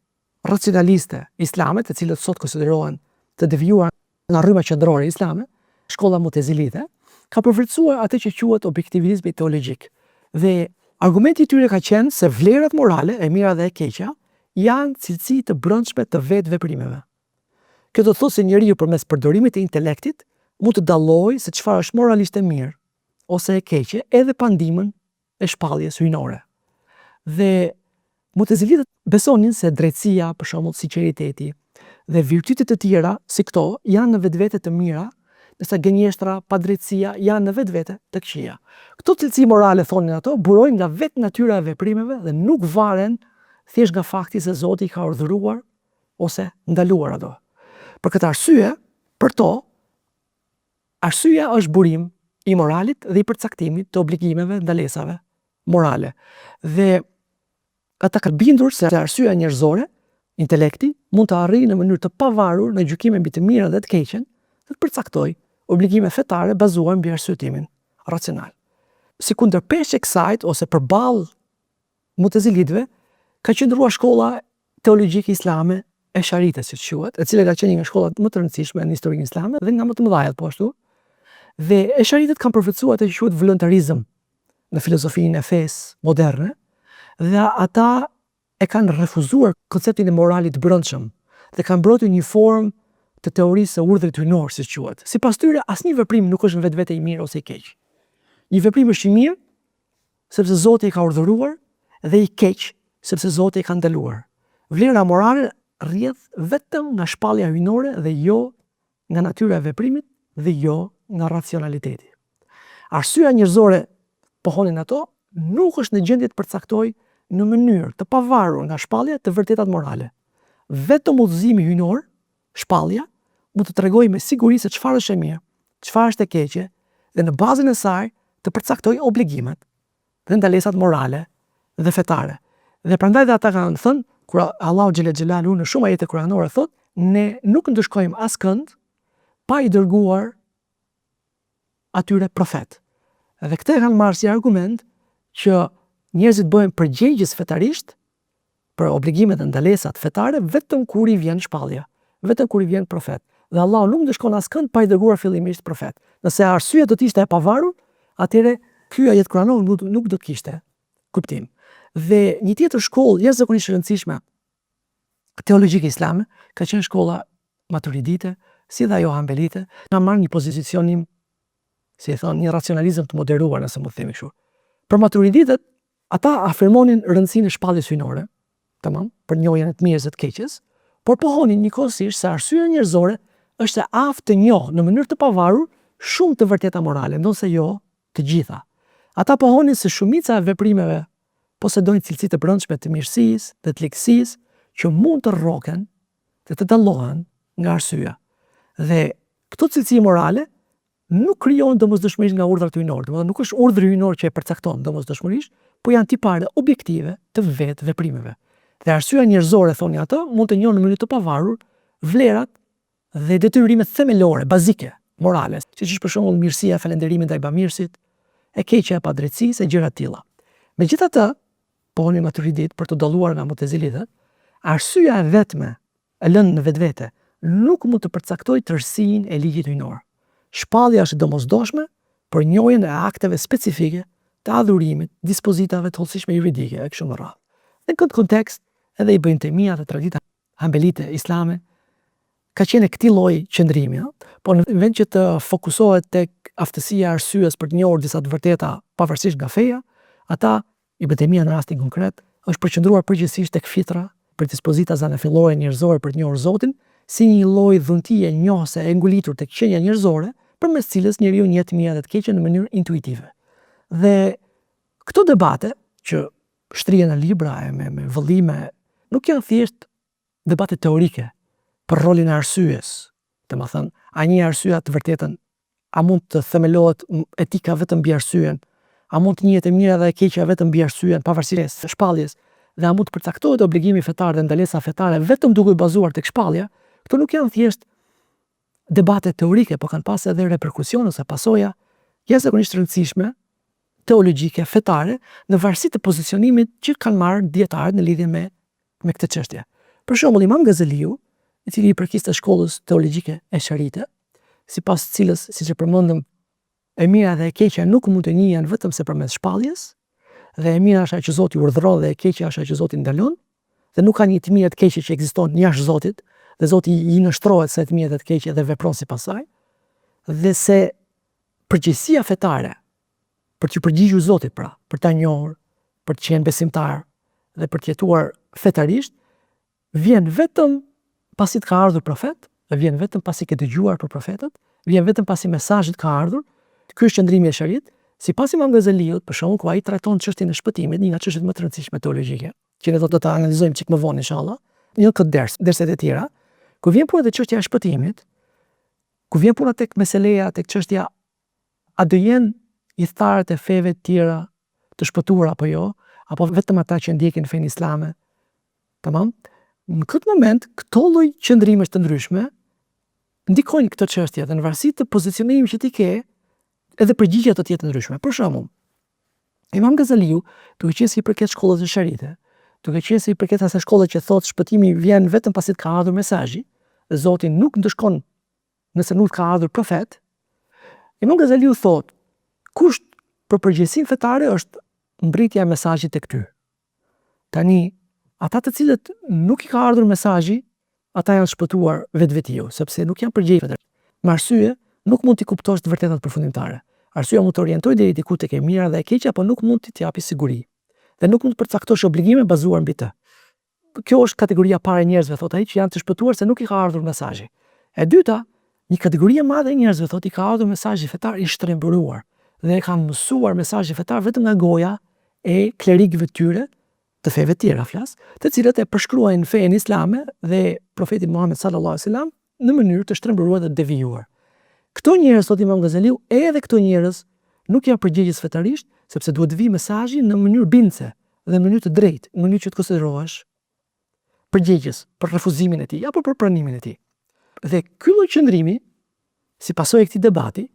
racionaliste islame, të cilët sot konsiderohen të devijuar nga rryma qendrore islame, shkolla Mu'tazilite, ka përforcuar atë që quhet objektivizmi teologjik. Dhe argumenti i tyre ka qenë se vlerat morale, e mira dhe e keqja, janë cilësi të brendshme të vetë veprimeve. Kjo do të thotë se njeriu përmes përdorimit të intelektit mund të dallojë se çfarë është moralisht e mirë ose e keqe edhe pa ndihmën e shpalljes hyjnore. Dhe Mu'tazilitët besonin se drejtësia, për shembull sinqeriteti dhe virtytet e tjera si këto janë në vetvete të mira, ndërsa gënjeshtra, padrejtësia janë në vetvete të këqija. Këto cilësi morale, thonin ato, burojnë nga vetë natyra e veprimeve dhe nuk varen thjesht nga fakti se Zoti i ka urdhëruar ose ndaluar ato. Për këtë arsye, për to, arsyeja është burim i moralit dhe i përcaktimit të obligimeve, ndalesave morale. Dhe ata kanë bindur se arsyeja njerëzore, intelekti, mund të arrijë në mënyrë të pavarur në gjykime mbi të mirën dhe të keqen, dhe të përcaktojë obligime fetare bazuar mbi arsyetimin racional. Si kundërpeshje kësaj ose përballë Mu'tazilitëve, ka qëndruar shkolla teologjike islame e Sharitës, si quhet, e cila ka qenë një nga shkollat më të rëndësishme në historinë islame dhe nga më të mëdha po ashtu. Dhe e Sharitët kanë përfaqësuar atë që quhet voluntarizëm në filozofinë e fesë moderne, dhe ata e kanë refuzuar konceptin e moralit brendshëm dhe kanë mbrojtur një formë të teorisë së urdhrit hyjnor, si quhet. Sipas tyre, asnjë veprim nuk është në vetvete i mirë ose i keq. Një veprim është i mirë sepse Zoti i ka urdhëruar dhe i keq sepse Zoti i ka ndaluar. Vlera morale rrjedh vetëm nga shpallja hyjnore dhe jo nga natyra e veprimit dhe jo nga racionaliteti. Arsyeja njerëzore, pohonin ato, nuk është në gjendje të përcaktojë në mënyrë të pavarur nga shpallja të vërtetat morale. Vetëm udhëzimi hyjnor, shpallja, mund të tregojë me siguri se çfarë është e mirë, çfarë është e keqe dhe në bazën e saj të përcaktojë obligimet dhe ndalesat morale dhe fetare. Dhe prandaj dhe ata kanë thënë, kur Allahu xhela xhelalu në shumë ajete kuranore thotë, ne nuk ndëshkojmë askënd pa i dërguar atyre profet. Dhe këtë kanë marrë si argument që njerëzit bëhen përgjegjës fetarisht për obligimet dhe ndalesat fetare vetëm kur i vjen shpallja, vetëm kur i vjen profet. Dhe Allahu nuk ndëshkon askënd pa i dërguar fillimisht profet. Nëse arsyeja do të ishte e pavarur, atëherë ky ajet kuranor nuk do të kishte kuptim. Dhe një tjetër shkollë jashtëzakonisht e rëndësishme teologjike islame ka qenë shkolla Maturidite, si dhe ajo Hanbelite, ka marrë një pozicionim, si e thonë, një racionalizëm të moderuar, nëse mund të themi kështu. Për Maturiditët, ata afirmonin rëndësinë e shpalljes hyjnore, tamam, për njohjen e të mirës dhe të keqes, por pohonin njëkohësisht se arsyeja njerëzore është e aftë të njohë në mënyrë të pavarur shumë të vërteta morale, ndonse jo të gjitha. Ata pohonin se shumica e veprimeve posedojnë cilësi të brendshme të mirësisë dhe të ligësisë që mund të rroken dhe të dallohen nga arsyeja. Dhe këto cilësi morale nuk krijohen domosdoshmërisht nga urdhrat hyjnor. Domethënë nuk është urdhri hyjnor që e përcakton domosdoshmërisht, por janë tipare objektive të vetë veprimeve. Dhe arsyeja njerëzore, thonin ato, mund të njohë në mënyrë të pavarur vlerat dhe detyrimet themelore, bazike, morale, siç është për shembull mirësia, falënderimi ndaj bamirësit, e keqja e padrejtësisë e gjëra të tilla. Megjithatë, pohonin Maturidit për të dalluar nga Mu'tazilitët, arsyeja e vetme e lënë në vetvete nuk mund të përcaktojë tërësinë e ligjit hyjnor. Shpallja është domosdoshme për njohjen e akteve specifike të adhurimit, dispozitave të hollësishme juridike e kështu me radhë. Në këtë kontekst, edhe i Ibn Taymija dhe tradita hanbelite islame ka qenë këtij lloji qëndrimi, por në vend që të fokusohet tek aftësia e arsyes për të njohur disa të vërteta pavarësisht nga feja, ata Ibn Taymija në rastin konkret është përqendruar përgjithsisht tek fitra, për dispozita zanafillore njerëzore për të njohur Zotin, si një lloj dhuntie njohëse e ngulitur tek qenia njerëzore, përmes cilës njeriu njeh të mira dhe të keqen në mënyrë intuitive. Dhe këto debate që shtrihen në libra me vëllime nuk janë thjesht debate teorike, për rolin e arsyes. Domethënë, a një arsyeja të vërtetën, a mund të themelohet etika vetëm mbi arsyen? A mund të njihet e mira dhe e keqja vetëm mbi arsyen, pavarësisht të shpalljes? Dhe a mund të përcaktohet obligimi fetar dhe ndalesa fetare vetëm duke u bazuar tek shpallja? Këto nuk janë thjesht debate teorike, por kanë pas edhe reperkusione ose pasoja jashtëzakonisht të rëndësishme teologjike, fetare, në varësi të pozicionimit që kanë marrë dietarët në lidhje me këtë çështje. Për shembull, Imam Gazaliu, i cili i përkiste shkollës teologjike e Sharite, sipas cilës, siç e përmendëm, e mira dhe e keqja nuk mund të njihen vetëm se përmes shpalljes, dhe e mira është ajo që Zoti urdhëron dhe e keqja është ajo që Zoti ndalon, dhe nuk ka një të mirë të keqe që ekziston jashtë Zotit, dhe Zoti i nështrohet se të mirë dhe të keqe dhe vepron sipas saj, dhe se përgjegjësia fetare për të përgjigjur Zotit, pra, për ta njohur, për të qenë besimtar dhe për të jetuar fetarisht, vjen vetëm pasi të ka ardhur profet, dhe vjen vetëm pasi ke dëgjuar për profetët, vjen vetëm pasi mesazhi ka ardhur. Ky është qëndrimi i Sharit, sipas Imam Gazaliut, për shembull, ku ai trajton çështjen e shpëtimit, një nga çështjet më të rëndësishme teologjike, që ne do ta analizojmë çik më vonë inshallah, jo këtë derset e tjera, ku vjen puna te çështja e shpëtimit, ku vjen puna tek meseleja, tek çështja a do jenë hithtarët e feve të tjera të shpëtuar apo jo, apo vetëm ata që ndjekin fenë islame. Tamam? Në këtë moment, këto lloj qëndrimesh të ndryshme ndikojnë këtë çështje dhe në varësi të pozicionimit që ti ke, edhe përgjigjja do të jetë ndryshme. Për shembull, Imam Gazaliu, duke qenë se i përket shkollës së Sharitë, duke qenë se i përket asaj shkolle që thotë shpëtimi vjen vetëm pasi të ka ardhur mesazhi, dhe Zoti nuk ndëshkon nëse nuk ka ardhur profet, Imam Gazaliu thotë, kusht për përgjegjësinë fetare është mbritja e mesazhit tek ty. Tani, ata të cilët nuk i ka ardhur mesazhi, ata janë shpëtuar vetvetiu, sepse nuk janë përgjegjës. Me arsye, nuk mund t'i kuptosh të vërtetat përfundimtare. Arsyeja mund të orientojë deri diku tek e mira dhe e keqja, por nuk mund t'i japi siguri. Dhe nuk mund të përcaktosh obligime bazuar mbi të. Kjo është kategoria e parë e njerëzve, thotë ai, që janë të shpëtuar se nuk i ka ardhur mesazhi. E dyta, një kategori e madhe e njerëzve, thotë, i ka ardhur mesazhi fetar i shtrembëruar dhe e kanë mësuar mesazhin fetar vetëm nga goja e klerikëve të tyre, të feve të tjera flas, të cilët e përshkruajnë fenë islame dhe profetin Muhammed sallallahu alaihi wasallam në mënyrë të shtrembëruar dhe devijuar. Këto njerëz, thotë Imam Gazaliu, edhe këto njerëz nuk janë përgjegjës fetarisht, sepse duhet të vi mesazhi në mënyrë bindse dhe në mënyrë të drejtë, në mënyrë që të konsiderohesh përgjegjës për refuzimin e tij apo për pranimin e tij. Dhe ky lloj qëndrimi, si pasojë e këtij debati,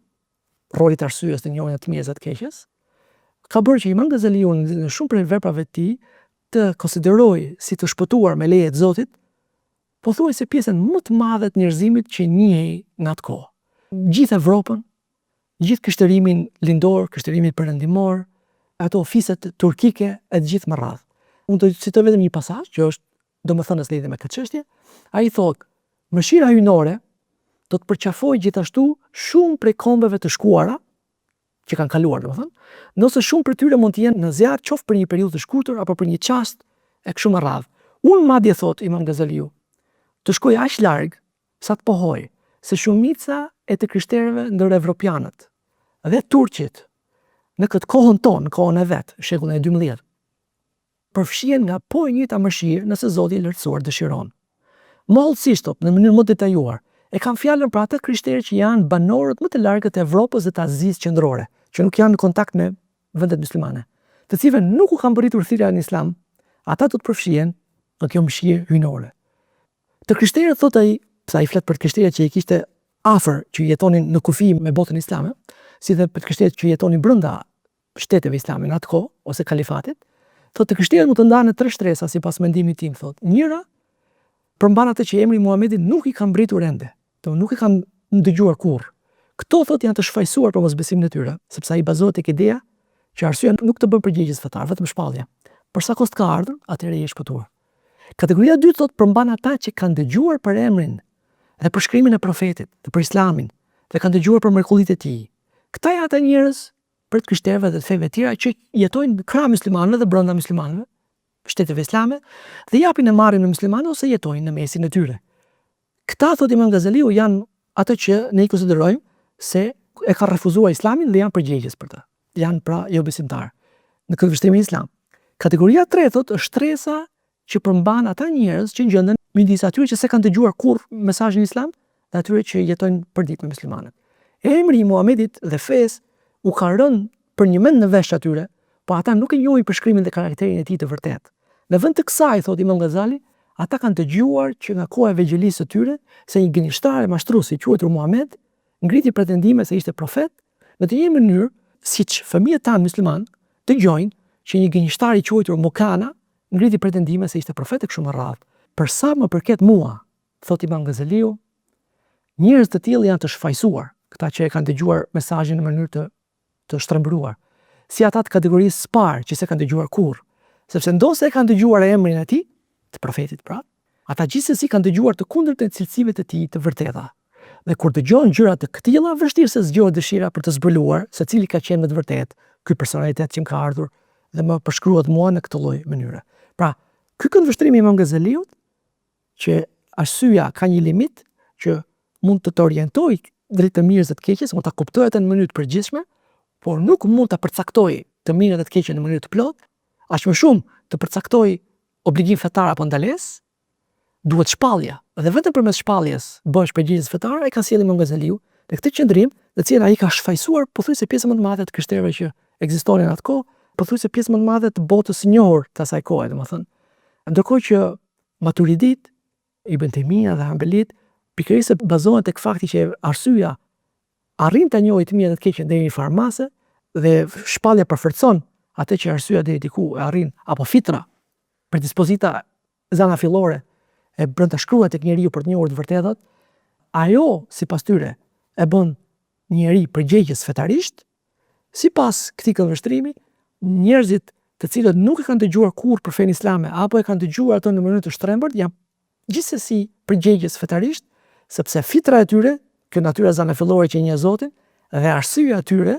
rolit të arsyes të njohjen të mirës dhe të keqes, ka bërë që Imam Gazaliu në shumë prej veprave të tij të konsiderojë si të shpëtuar me leje të Zotit, pothuajse pjesën më të madhe të njerëzimit që njihej në atë kohë. Gjithë Evropën, gjithë kështërimin lindor, kështërimin perëndimor, ato ofiset turkike e të gjithë më radh. Unë do të citoj vetëm një pasazh që është domethënës lidhje me këtë çështje. Ai thotë, mëshira hyjnore do të përqafojë gjithashtu shumë prej kombeve të shkuara që kanë kaluar, domethënë, nëse shumë prej tyre mund të jenë në zjarr qoftë për një periudhë të shkurtër apo për një çast e kështu me radhë. Unë madje thot Imam Gazaliu, të shkoj aq larg sa të pohoj se shumica e të krishterëve ndër evropianët dhe turqit në këtë kohën tonë, në kohën e vet, shekullin e 12, përfshihen nga po e njëjta mëshirë nëse Zoti i lartësuar dëshiron. Mollësisht, në mënyrë më detajuar, e kam fjalën për ata krishterë që janë banorët më të largët e Evropës dhe të Azisë qendrore, që nuk janë në kontakt me vendet muslimane, të cilëve nuk u kanë bërritur thirrja në Islam, ata do të përfshihen në kjo mëshirë hyjnore. Të krishterët, thotë ai, sa i flet për krishterët që i kishte afër që jetonin në kufi me botën islame, si dhe për krishterët që jetonin brenda shteteve islame në atë kohë ose kalifatit, thotë të krishterët mund të ndahen në tre shtresa sipas mendimit tim, thotë. Njëra, përmban atë që emri Muhamedit nuk i kanë mbritur ende, nuk i kanë dëgjuar kurrë. Këto, thotë, janë të shfaqsuar për mosbesimin e tyre, sepse ai bazohet tek ideja që arsyeja nuk të bën përgjegjës fetar, vetëm shpallje. Por sa kohë të ka ardhur, atëherë je shpëtuar. Kategoria e dytë, thotë, përmban ata që kanë dëgjuar për emrin dhe për shkrimin e profetit, dhe për Islamin, dhe kanë dëgjuar për mrekullitë e tij. Këta janë ata njerëz për të krishterëve dhe të feve të tjera që jetojnë krah muslimanëve dhe brenda muslimanëve, shteteve islame, dhe japin e marrin me muslimanë ose jetojnë në mesin e tyre. Këta, thotë Imam Gazaliu, janë ato që ne i konsiderojmë se e kanë refuzuar Islamin dhe janë përgjegjës për të. Janë pra jo besimtar në këtë vështrim islam. Kategoria e tretë, thotë, është shtresa që përmban ata njerëz që gjenden midis atyre që se kanë dëgjuar kurrë mesazhin islam dhe atyre që jetojnë përditshëm me muslimanët. Emri i Muhamedit dhe fesë u ka rënë për një mend në vesh atyre, po ata nuk e njohin përshkrimin dhe karakterin e tij të vërtetë. Në vend të kësaj, thotë Imam Ghazali, ata kanë dëgjuar që nga koha e vegjëlisë së tyre se një gënjeshtrar mashtrues i quajtur Muhamet ngriti pretendime se ishte profet, në të njëjtën mënyrë siç fëmijët tanë musliman dëgjojnë që një gënjeshtrar i quajtur Mokana ngriti pretendime se ishte profet e kështu me radhë. Për sa më përket mua, thotë Imam Ghazaliu, njerëz të tillë janë të shfaqsuar, këta që e kanë dëgjuar mesazhin në mënyrë të shtrembruar, si ata të kategorisë së parë që se kanë dëgjuar kurrë, sepse ndonse e kanë dëgjuar emrin e tij, të profetit pra, ata gjithsesi kanë dëgjuar të kundërtën e cilësive të tij të vërteta. Dhe kur dëgjojnë gjëra të këtilla, vështirë se zgjohet dëshira për të zbuluar se cili ka qenë më të vërtetë ky personalitet që më ka ardhur dhe më përshkruhet mua në këtë lloj mënyre. Pra, ky këndvështrimi i Imam Ghazaliut që arsyeja ka një limit që mund të orientojë drejt të mirës dhe të keqes, mund ta kuptojë atë në mënyrë të përgjithshme, por nuk mund ta përcaktojë të mirën dhe të keqen në mënyrë të plotë, aq më shumë të përcaktojë obligim fetar apo ndalesë, duhet shpallja. Dhe vetëm përmes shpalljes bëhesh përgjegjës fetar, ai ka sjellë Imam Ghazaliu në këtë qendrim, të cilën ai ka shfaqsuar pothuajse pjesën më të madhe të krishterëve që ekzistonin atë kohë, pothuajse pjesën më të madhe të botës së njohur të asaj kohe, domethënë. Ndërkohë që Maturidit, Ibn Taymija dhe Hanbelit pikërisht bazohen tek fakti që arsyeja arrin ta njohë të mirën dhe të keqen deri në farmase dhe shpallja përforcon atë që arsyeja deri diku e arrin apo fitra predispozita zana fillore e brenda shkruar tek njeriu për të njohur të vërtetat, ajo sipas tyre e bën njeri përgjegjës fetarisht. Sipas këtij këndvështrimi, njerëzit të cilët nuk e kanë dëgjuar kurrë për fenë islame apo e kanë dëgjuar ato në mënyrë të shtrembërt, janë gjithsesi përgjegjës fetarisht, sepse fitra e tyre, kjo natyra zana fillore që njeh Zotin, dhe arsyeja e tyre,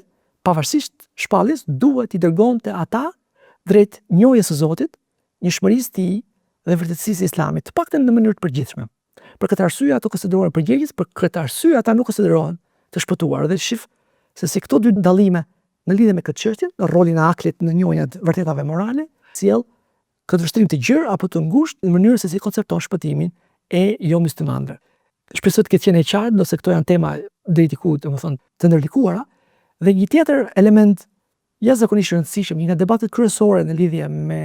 pavarësisht shpalljes, duhet i dërgonte ata drejt njohjes së Zotit, njohshmërisë të tij dhe vërtetësisë së islamit, të paktën në mënyrë të përgjithshme. Për këtë arsye ato konsiderohen përgjegjës, për këtë arsye ata nuk konsiderohen të shpëtuar. Dhe shif se si këto dy dallime në lidhje me këtë çështje, në rolin e aklit në njohjen e vërtetave morale, sjell këndvështrim të gjerë apo të ngushtë në mënyrë se si koncepton shpëtimin e jo muslimanëve. Shpresoj të ketë qenë e qartë, nëse këto janë tema deri diku, domethënë, të ndërlikuara. Dhe një tjetër element jashtëzakonisht i rëndësishëm në debatet kryesore në lidhje me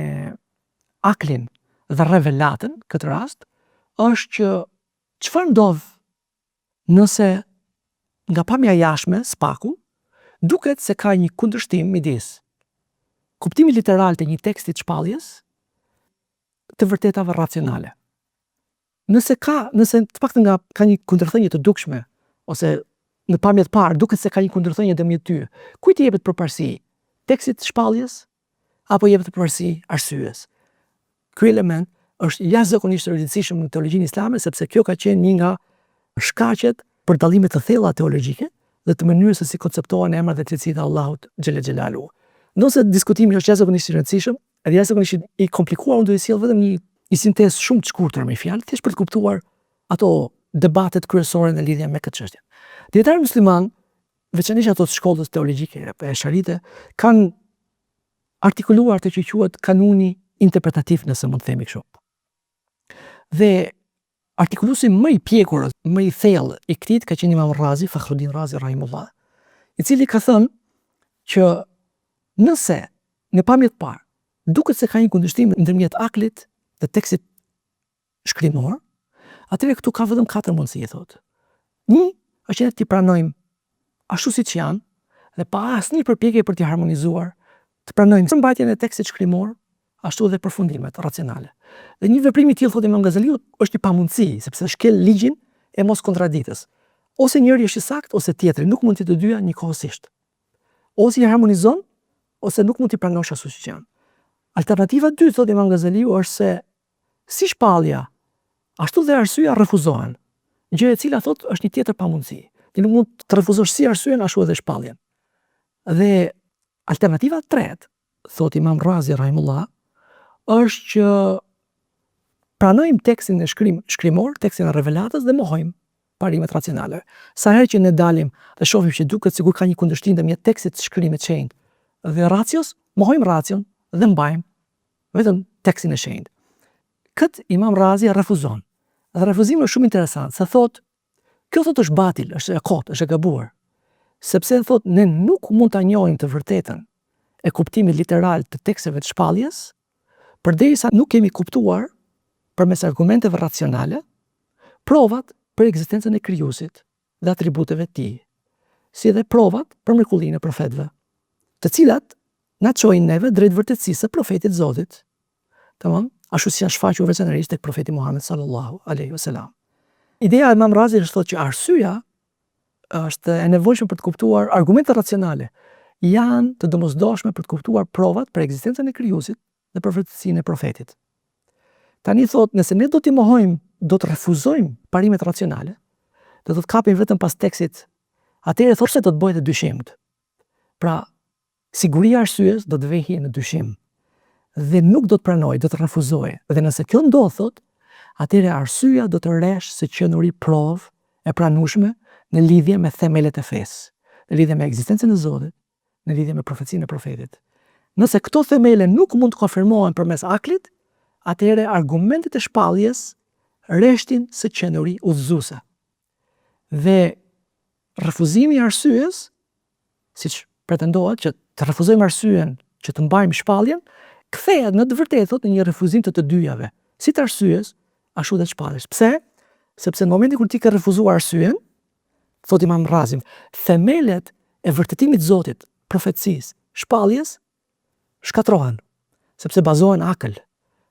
aklin dhe revelatën, këtë rast, është që çfarë ndodh nëse nga pamja jashtme, spaku, duket se ka një kundërshtim midis kuptimit literal të një teksti të shpalljes të vërtetave racionale. Nëse të paktën nga ka një kundërthënie të dukshme, ose në pamje të parë duket se ka një kundërthënie ndërmjet tyre, kujt i jepet përparësi? Tekstit të shpalljes apo jepet përparësi arsyes? Ky element është jashtëzakonisht i rëndësishëm në teologjinë islame, sepse kjo ka qenë një nga shkaqet për dallime të thella teologjike dhe të mënyrës se si konceptohen emrat dhe cilësitë e Allahut xhelle xhelalu. Nëse diskutimi është jashtëzakonisht i rëndësishëm, edhe jashtëzakonisht i komplikuar, unë do të sjell vetëm një sintezë shumë të shkurtër me fjalë, thjesht për të kuptuar ato debatet kryesore në lidhje me këtë çështje. Dietarët musliman, veçanërisht ato të shkollës teologjike e Sharite, kanë artikuluar të që quhet kanuni interpretativ, nëse mund të themi kështu. Dhe artikuluesi më i pjekur, më i thellë i këtij ka qenë Imam Razi, Fakhruddin Razi rahimullah, i cili ka thënë që nëse në pamje të parë duket se ka një kundërshtim ndërmjet aklit dhe tekstit shkrimor, atëherë këtu ka vetëm 4 mundësi, thotë. Një është që ti pranojmë ashtu siç janë dhe pa asnjë përpjekje për t'i harmonizuar, të pranojmë përmbajtjen e tekstit shkrimor, ashtu dhe përfundimet racionale. Dhe një veprim i tillë, thotë Imam Ghazaliu, është një pamundësi, sepse shkel ligjin e mos kontraditës. Ose njëri është i saktë ose tjetri, nuk mund të dyja njëkohësisht. Ose i harmonizon ose nuk mund t'i pranosh ashtu siç janë. Alternativa 2, thotë Imam Ghazaliu, është se si shpallja, ashtu dhe arsyeja refuzohen. Gjë e cila thotë është një tjetër pamundësi. Ti nuk mund të refuzosh si arsyeën ashtu edhe shpalljen. Dhe alternativa 3, thotë Imam Razi rahimullah, është që pranojmë tekstin e shkrimor, tekstin e revelatës dhe mohojmë parimet racionale. Sa herë që ne dalim dhe shohim që duket sikur ka një kundërshtim ndërmjet tekstit të shkrimit të shenjtë dhe racios, mohojmë racion dhe mbajmë vetëm tekstin e shenjtë. Këtë Imam Razi refuzon. Dhe refuzimi është shumë interesant, se thot, kjo thot është batil, është e kot, është e gabuar. Sepse thot, ne nuk mund ta njohim të vërtetën e kuptimit literal të teksteve të shpalljes, përderisa nuk kemi kuptuar përmes argumenteve racionale provat për ekzistencën e krijuesit dhe atributeve të tij, si dhe provat për mrekullinë e profetëve, të cilat na çojnë neve drejt vërtetësisë së profetit Zotit. Tamam? Ashtu si janë shfaqur veçanërisht tek profeti Muhammed sallallahu alaihi wasallam. Ideja e Imam Razi është thotë që arsyeja është e nevojshme për të kuptuar argumente racionale, janë të domosdoshme për të kuptuar provat për ekzistencën e krijuesit dhe për vërtetësinë e profetit. Tani thotë, nëse ne do t'i mohojmë, do të refuzojmë parimet racionale, do të kapim vetëm pas tekstit, atëherë thotë se do të bëhet e dyshimt. Pra, siguria e arsyes do të vehej në dyshim dhe nuk do të pranoj, do të refuzoj. Dhe nëse kjo ndodh, thotë, atëherë arsyeja do të rresh së qenuri provë e pranueshme në lidhje me themelet e fesë, në lidhje me ekzistencën e Zotit, në lidhje me profecinë e profetit. Nëse këto themele nuk mund të konfirmohen përmes aklit, atëherë argumentet e shpalljes rreshtin së qenuri udhëzuese. Dhe refuzimi i arsyes, siç pretendohet që të refuzojmë arsyen që të mbajmë shpalljen, kthehet në të vërtetë thotë në një refuzim të dyjave, si të arsyes, ashtu dhe të shpalljes. Pse? Sepse në momentin kur ti ke refuzuar arsyen, thotë Imam Razi, themelet e vërtetimit të Zotit, profetësisë, shpalljes shkatrohen, sepse bazohen akël.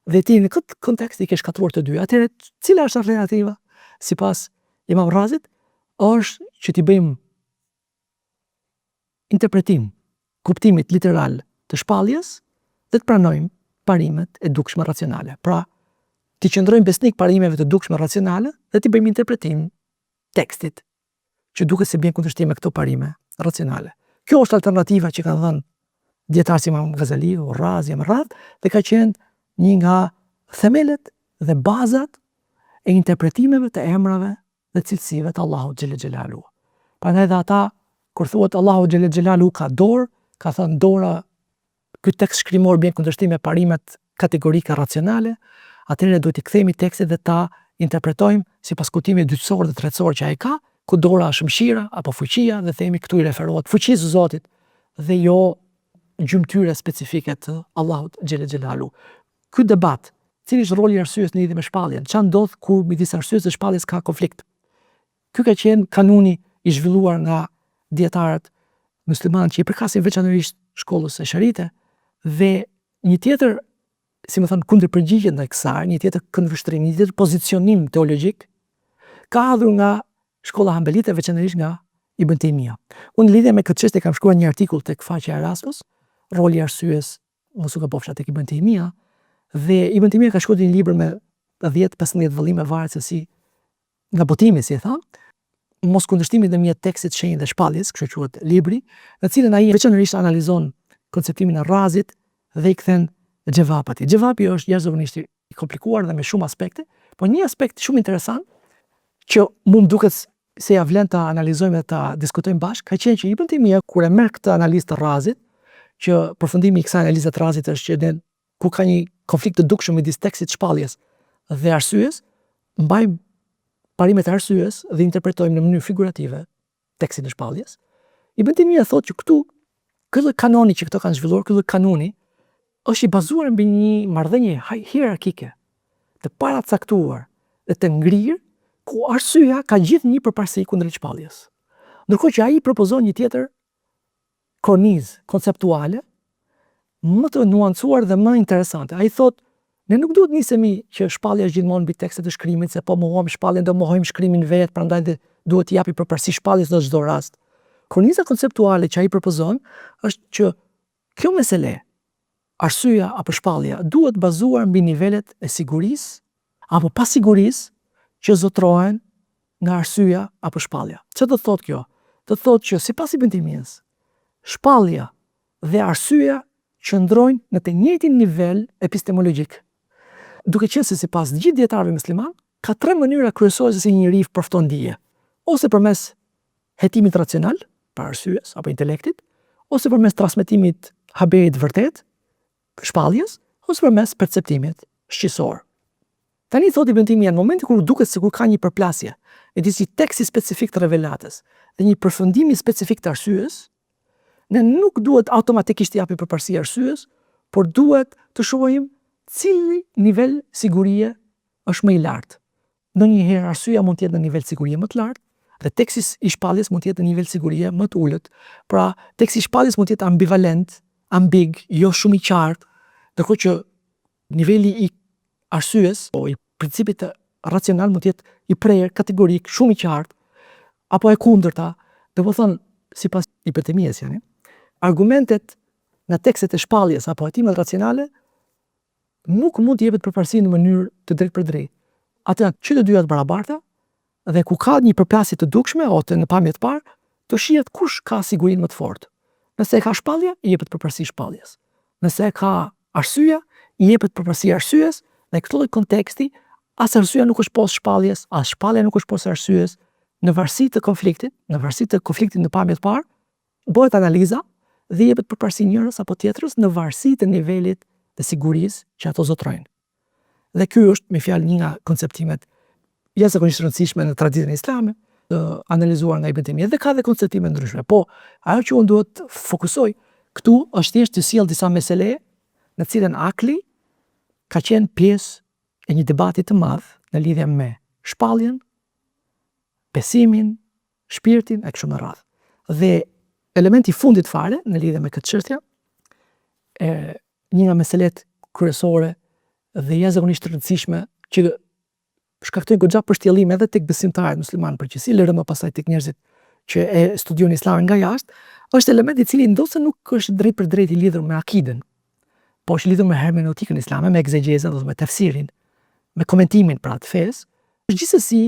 Dhe ti në këtë kontekst i ke shkatruar të dyja. Atëherë, cila është alternativa? Sipas Imam Razit, është që t'i bëjmë interpretim kuptimit literal të shpalljes dhe të pranojmë parimet e dukshme racionale. Pra, t'i qëndrojmë besnik parimeve të dukshme racionale dhe t'i bëjmë interpretim tekstit që duket se bën kundërshtim me këto parime racionale. Kjo është alternativa që kanë dhënë dietarë si Imam Ghazaliu, Razi, më radh, dhe ka qenë një nga themelet dhe bazat e interpretimeve të emrave dhe cilësive të Allahut xhelle xhelalu. Prandaj dhe ata kur thuhet Allahu xhelle xhelalu ka dorë, ka thënë dora, ky tekst shkrimor bën kundërshtim me parimet kategorike racionale, atëherë duhet i kthejmë tekstet dhe ta interpretojmë sipas kuptimit dytësor dhe tretësor që ai ka, ku dora është mëshira apo fuqia, dhe themi këtu i referohet fuqisë së Zotit dhe jo gjymtyre specifike të Allahut xhelle xhelalu. Ky debat, cili është roli i arsyes në lidhje me shpalljen, çfarë ndodh kur midis arsyes dhe shpalljes ka konflikt? Ky ka qenë kanuni i zhvilluar nga dietarët muslimanë që i përkasin veçanërisht shkollës së Sharite, dhe një tjetër, si më thënë, kundërpërgjigje ndaj kësaj, një tjetër këndvështrim, një tjetër pozicionim teologjik, ka ardhur nga shkolla Hanbelite, veçanërisht nga Ibn Taymija. Unë në lidhje me këtë çështje kam shkruar një artikull tek faqja Erasmus, roli i arsyes mos u gabofsha tek Ibn Taymija, dhe Ibn Taymija ka shkruar një libër me 10-15 vëllime varet se si nga botimi, si e tha, mos kundërshtimi ndërmjet tekstit, shenjë dhe shpalljes, kështu quhet libri, në cilën ai veçanërisht analizon konceptimin e Razit dhe i kthen xhevapat. Xhevapi është jashtëzakonisht i komplikuar dhe me shumë aspekte, por një aspekt shumë interesant që mund duket se ja vlen ta analizojmë dhe ta diskutojmë bashkë, ka qenë që Ibn Taymija kur e merr këtë analizë të Razit, që përfundimi i kësaj analize të Razit është që ku ka një konflikt të dukshëm midis tekstit shpalljes dhe arsyes, mbajmë parimet e arsyes dhe interpretojmë në mënyrë figurative tekstin e shpalljes. Ibn Taymija thotë që këtu ky lloj kanoni që këto kanë zhvilluar, ky lloj kanoni është i bazuar mbi një marrëdhënie hierarkike, të paracaktuar dhe të ngrirë, ku arsyeja ka gjithë një përparësi kundrejt shpalljes. Ndërkohë që ai propozon një tjetër kornizë konceptuale, më të nuancuar dhe më interesante. Ai thotë, ne nuk duhet nisemi që shpallja është gjithmonë mbi tekstet e shkrimit, se po mohojmë shpalljen do mohojmë shkrimin vetë, prandaj duhet t'i japi përparësi shpalljes në çdo rast. Korniza konceptuale që ai propozon është që kjo mesele, arsyeja apo shpallja, duhet bazuar mbi nivelet e sigurisë apo pasigurisë që zotrohen nga arsyeja apo shpallja. Çfarë do të thotë kjo? Do të thotë që sipas Ibn Taymijës, shpallja dhe arsyeja qëndrojnë në të njëjtin nivel epistemologjik. Duke qenë se sipas të gjithë dietarëve musliman, ka 3 mënyra kryesore se si një njeri përfton dije, ose përmes hetimit racional, para arsyes apo intelektit, ose përmes transmetimit haberit vërtet, shpalljes, ose përmes perceptimit shqisor. Tani thotë Ibn Taymija, në momentin kur duket sikur ka një përplasje e disi teksti specifik të revelatës dhe një përfundimi specifik të arsyes, ne nuk duhet automatikisht të japim përparësi arsyes, por duhet të shohim cili nivel sigurie është më i lartë. Ndonjëherë arsyeja mund të jetë në nivel sigurie më të lartë dhe teksti i shpalljes mund të jetë në nivel sigurie më të ulët. Pra, teksti i shpalljes mund të jetë ambivalent, ambig, jo shumë i qartë, ndërkohë që niveli i arsyes o i principit racional mund të jetë i prerë, kategorik, shumë i qartë, apo e kundërta. Do të thonë, sipas Ibn Taymijës janë, argumentet në tekstet e shpalljes apo hetimet racionale nuk mund të jepet përparësi në mënyrë të drejtë për drejtë. Atë që të dyja të barabarta dhe ku ka një përplasje të dukshme ose në pamje të parë, të shihet kush ka sigurinë më të fortë. Nëse ka shpallja, i jepet përparësi shpalljes. Nëse ka arsyeja, i jepet përparësi arsyes, dhe këtë lloj konteksti, as arsyeja nuk është poshtë shpalljes, as shpallja nuk është poshtë arsyes. Në varësi të konfliktit në pamje të parë, bëhet analiza dhe jepet përparësi njërës apo tjetrës në varësi të nivelit të sigurisë që ato zotrojnë. Dhe ky është me fjalë një nga konceptimet jashtëzakonisht rëndësishme në traditën islame, të analizuar nga Ibn Taymija, dhe ka dhe konceptime ndryshme. Po, ajo që unë duhet fokusoj këtu është thjesht të sjell disa mesele në cilën akli ka qenë pjesë e një debati të madh në lidhje me shpalljen, besimin, shpirtin e kështu me radhë. Dhe elementi i fundit fare në lidhje me këtë çështje, një nga meselet kryesore dhe jashtëzakonisht të rëndësishme që shkaktojnë goxha përshtjellime edhe tek besimtarët muslimanë përgjithësi, lërë më pastaj tek njerëzit që e studiojnë islamin nga jashtë, është elementi i cili ndoshta nuk është drejt për drejt i lidhur me akiden, po është lidhur me hermeneutikën islame, me egzegezën ose me tafsirin, me komentimin pra të fesë. Është gjithsesi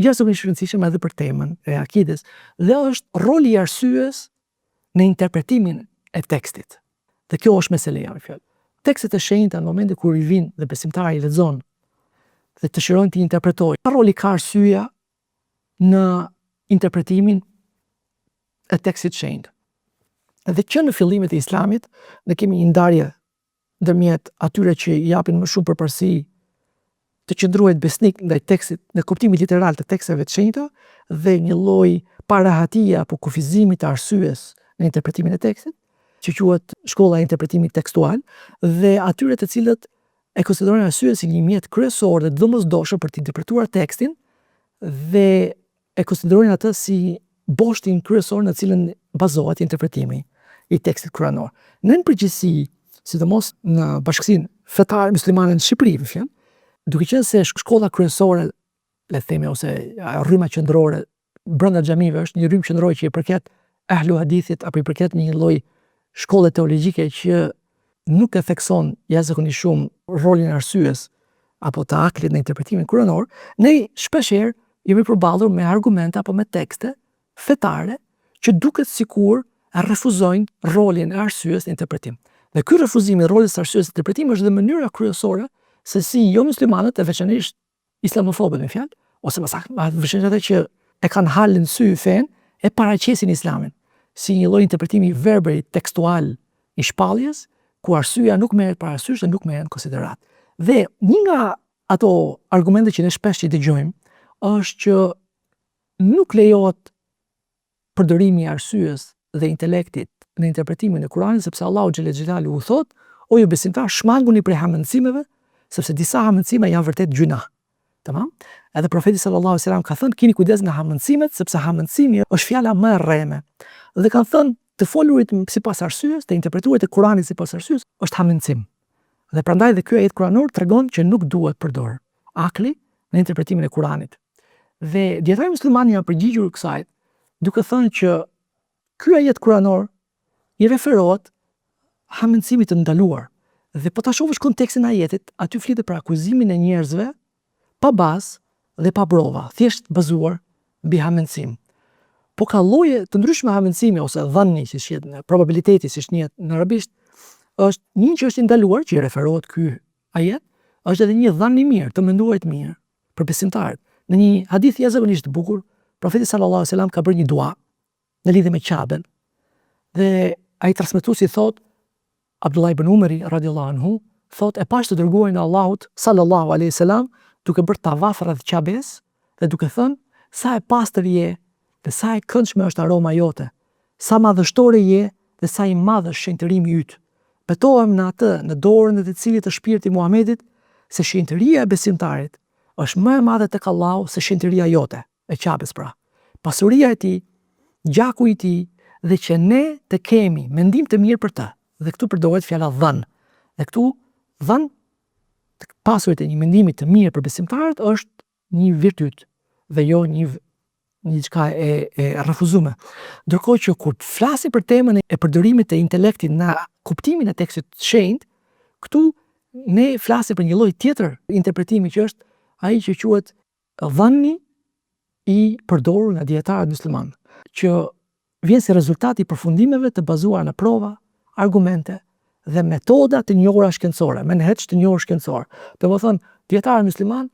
jashtëzakonisht e rëndësishme edhe për temën e akides dhe është roli i arsyes në interpretimin e tekstit. Dhe kjo është meseleja me fjalë. Tekstet e shenjta në momentin kur i vinë dhe besimtari i lexon dhe të shirojnë të interpretojnë, ka roli ka arsyeja në interpretimin e tekstit shenjtë. Dhe që në fillimet e islamit ne kemi një ndarje ndërmjet atyre që i japin më shumë përparësi të qëndruhet besnik ndaj tekstit në kuptimin literal të teksteve të shenjta dhe një lloj parahatie apo kufizimi të arsyes në interpretimin e tekstit, që quhet shkolla e interpretimit tekstual, dhe atyre të cilët e konsiderojnë arsyeën si një mjet kryesor dhe domosdoshëm për të interpretuar tekstin dhe e konsiderojnë atë si boshtin kryesor në cilën bazohet interpretimi i tekstit kuranor. Në përgjithësi, sidomos në bashkësinë fetare muslimane në Shqipëri, duke qenë se shkolla kryesore, le të themi, ose rryma qendrore brenda xhamive është një rrymë qendrore që i përket ahlu hadithit apo i përket një lloj shkolle teologjike që nuk e thekson jashtëzakonisht shumë rolin e arsyes apo të aklit në interpretimin kuranor, ne shpeshherë jemi përballur me argumente apo me tekste fetare që duket sikur refuzojnë rolin e arsyes në interpretim. Dhe ky refuzim i rolit të arsyes në interpretim është dhe mënyra kryesore se si jo muslimanët, e veçanërisht islamofobët me fjalë, ose veçanërisht ata që e kanë halën sy fen, e paraqesin islamin si një lloj interpretimi verberi tekstual i shpalljes, ku arsyeja nuk merret parasysh dhe nuk merret në konsiderat. Dhe një nga ato argumente që ne shpesh i dëgjojmë është që nuk lejohet përdorimi i arsyes dhe intelektit në interpretimin e Kuranit, sepse Allahu xhelle xhelalu u thot: "O ju besimtar, shmanguni prej hamendësimeve, sepse disa hamendësime janë vërtet gjuna." Tamam? Edhe profeti sallallahu alaihi wasallam ka thënë: "Keni kujdes nga hamendësimet, sepse hamendësimi është fjala më e rreme." Dhe kanë thënë të folurit sipas arsyes, të interpretuarit e Kuranit sipas arsyes, është hamendësim. Dhe prandaj dhe ky ajet kuranor tregon që nuk duhet përdor akli në interpretimin e Kuranit. Dhe dietarët muslimanë janë përgjigjur kësaj, duke thënë që ky ajet kuranor i referohet hamendësimit të ndaluar. Dhe po ta shohësh kontekstin e ajetit, aty flitet për akuzimin e njerëzve pa bazë dhe pa prova, thjesht bazuar mbi hamendësim. Po ka lloje të ndryshme hamendësimi ose dhanni, siç quhet në probabiliteti, siç njihet në arabisht, është një që është i ndaluar, që i referohet ky ajet, është edhe një dhan i mirë, të menduarit mirë për besimtarët. Në një hadith jashtëzakonisht të bukur, profeti sallallahu alaihi wasallam ka bërë një dua në lidhje me Ka'ben. Dhe ai transmetuesi thot, Abdullah ibn Umari radhiyallahu anhu, thot: "E pash të dërguarin e Allahut sallallahu alaihi wasallam duke bërë tavaf rreth Qabes dhe duke thënë sa e pastër je dhe sa e këndshme është aroma jote, sa madhështore je dhe sa i madh është shenjtërimi yt. Betohem në atë në dorën e të cilit të shpirti Muhamedit se shenjtëria e besimtarit është më e madhe tek Allahu se shenjtëria jote, e Qabes pra. Pasuria e tij, gjaku i tij dhe që ne të kemi mendim të mirë për të. Dhe këtu përdoret fjala dhën. Dhe këtu dhën, pasurit e një mendimi të mirë për besimtarët është një virtyt dhe jo një diçka e refuzuar. Ndërkohë që kur flasim për temën e përdorimit të intelektit në kuptimin e tekstit të shenjtë, këtu ne flasim për një lloj tjetër interpretimi që është ai që quhet dhëni i përdorur nga dietarët muslimanë, që vjen si rezultat i përfundimeve të bazuara në prova, argumente dhe metoda të njohura shkencore, menheq të njohur shkencor. Domethënë, dietarët muslimanë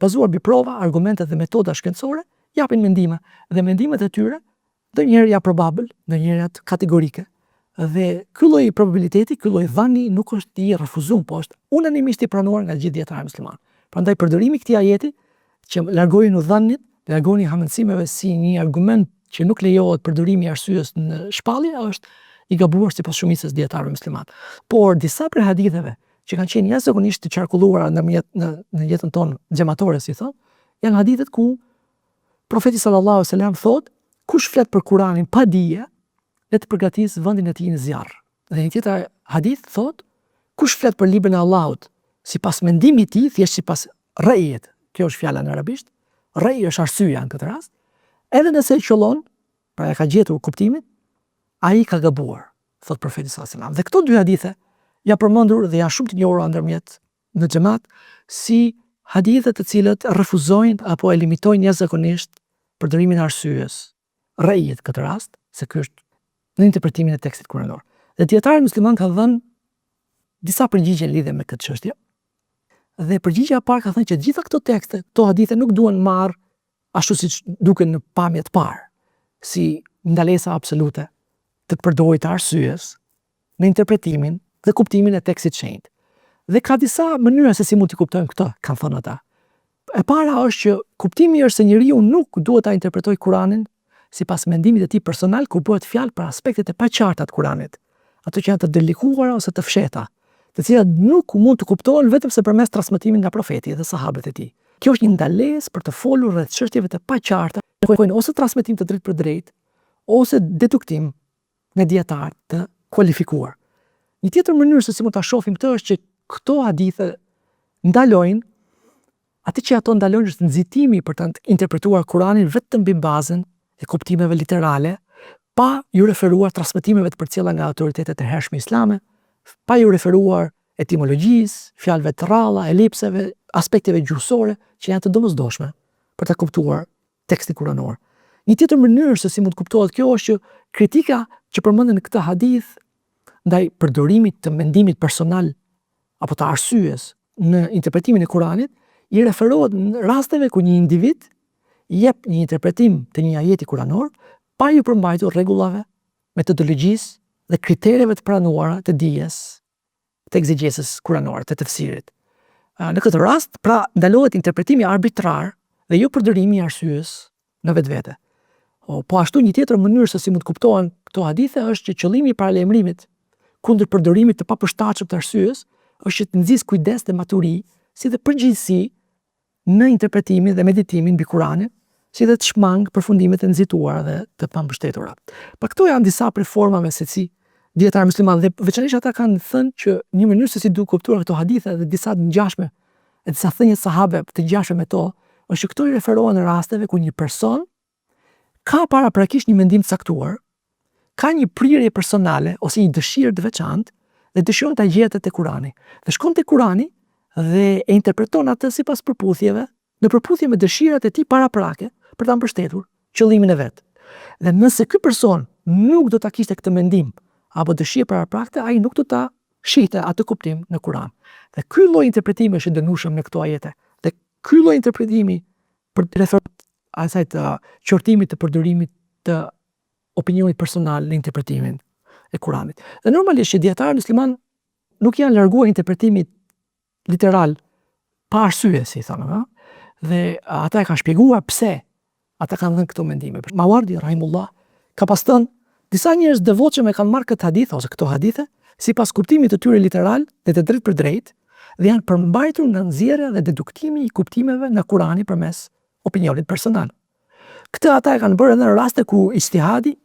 bazuar mbi prova, argumente dhe metoda shkencore japin mendime dhe mendimet e tyre ndonjëherë janë probable, ndonjëherë janë kategorike. Dhe ky lloj probabiliteti, ky lloj dhëni nuk është i refuzuar, po është unanimisht i pranuar nga gjithë dietarët muslimanë. Prandaj përdorimi i këtij ajeti që largojeni dhënit, largoni hamendësimeve si një argument që nuk lejohet përdorimi i arsyes në shpallje është i gabuar sipas shumicës dietarëve muslimanë. Por disa prej haditheve që kanë qenë jashtëzakonisht të qarkulluara në jetën tonë xhamatore, si thonë, janë hadithet ku profeti sallallahu alaihi wasallam thotë, kush flet për Kur'anin pa dije, le të përgatisë vendin e tij në zjarr. Dhe një tjetër hadith thotë, kush flet për librin e Allahut sipas mendimit të tij, thjesht sipas ra'yit, kjo është fjala në arabisht, ra'yi është arsyeja në këtë rast, edhe nëse qëllon, pra e ka gjetur kuptimin, ai ka gabuar, thot profeti sallallahu alaihi wasallam. Dhe këto dy hadithe janë përmendur dhe janë shumë të njohura ndërmjet në xhamat si hadithe të cilët refuzojnë apo e limitojnë jashtëzakonisht përdorimin e arsyes, ra'yit këtë rast, se ky është në interpretimin e tekstit kuranor. Dhe dietarët muslimanë kanë dhënë disa përgjigje lidhe me këtë çështje. Dhe përgjigjja e parë ka thënë që gjitha këto tekste, këto hadithe nuk duhen marr ashtu siç duken në pamje të parë, si ndalesa absolute të përdorit të arsyes në interpretimin dhe kuptimin e tekstit shenjtë. Dhe ka disa mënyra se si mund të kuptojmë këtë, kanë thënë ata. E para është që kuptimi është se njeriu nuk duhet ta interpretojë Kur'anin sipas mendimit të tij personal kur bëhet fjalë për aspektet e paqarta të Kur'anit, ato që janë të delikuara ose të fshehta, të cilat nuk mund të kuptohen vetëm përmes transmetimit nga profeti dhe sahabët e tij. Kjo është një ndalesë për të folur rreth çështjeve të paqarta, që kërkojnë ose transmetim të drejtë për drejtë, ose deduktim nga dietar të kualifikuar. Një tjetër mënyrë se si mund ta shohim këtë është që këto hadithe ndalojnë atë që ato ndalojnë është nxitimi për të interpretuar Kur'anin vetëm mbi bazën e kuptimeve literale, pa ju referuar transmetimeve të përcjella nga autoritetet e hershme islame, pa ju referuar etimologjisë, fjalëve të rralla, elipseve, aspekteve gjuhësore që janë të domosdoshme për ta kuptuar tekstin kuranor. Një tjetër mënyrë se si mund të kuptohet kjo është që kritika që përmendet në këtë hadith ndaj përdorimit të mendimit personal apo të arsyes në interpretimin e Kuranit i referohet në rasteve ku një individ jep një interpretim të një ajeti kuranor pa ju përmbajtur rregullave, metodologjisë dhe kriterieve të pranuara të dijes të egzegjesës kuranore, të tefsirit. Në këtë rast, pra ndalohet interpretimi arbitrar dhe jo përdorimi i arsyes në vetvete. Po ashtu një tjetër mënyrë se si mund të kuptohen këto hadithe është që qëllimi i paralajmërimit kundër përdorimit të papërshtatshëm të arsyes është që të nxjisë kujdes dhe maturi, si dhe përgjegjësi në interpretimin dhe meditimin mbi Kuranin, si dhe të shmang përfundimet e nxituara dhe të pambështetura. Pa këto janë disa prej formave se si dietarë muslimanë dhe veçanërisht ata kanë thënë që një mënyrë se si duhet kuptuar këto hadithe dhe disa të ngjashme e disa thënie sahabe të ngjashme me to, është që këto i referohen në rasteve ku një person ka paraprakisht një mendim të caktuar, ka një prirje personale ose një dëshirë të veçantë dhe dëshiron ta gjetë te Kurani. Dhe shkon te Kurani dhe e interpreton atë sipas përputhjeve, në përputhje me dëshirat e tij paraprake për ta mbështetur qëllimin e vet. Dhe nëse ky person nuk do ta kishte këtë mendim apo dëshirë paraprakte, ai nuk do ta shihte atë kuptim në Kur'an. Dhe ky lloj interpretimi është i dënueshëm në këto ajete. Dhe ky lloj interpretimi për referat asaj të qortimit të përdorimit të opinionit personal në interpretimin e Kur'anit. Dhe normalisht që dietarët musliman nuk janë larguar interpretimit literal pa arsye, si thonë, Dhe ata e kanë shpjeguar pse ata kanë dhënë këto mendime. Mawardi rahimullah ka pas thënë disa njerëz devotshëm e kanë marrë këtë hadith ose këto hadithe sipas kuptimit të tyre literal dhe të drejtë për drejtë dhe janë përmbajtur nga nxjerrja dhe deduktimi i kuptimeve në Kur'ani përmes opinionit personal. Këtë ata e kanë bërë edhe në raste ku ijtihadi,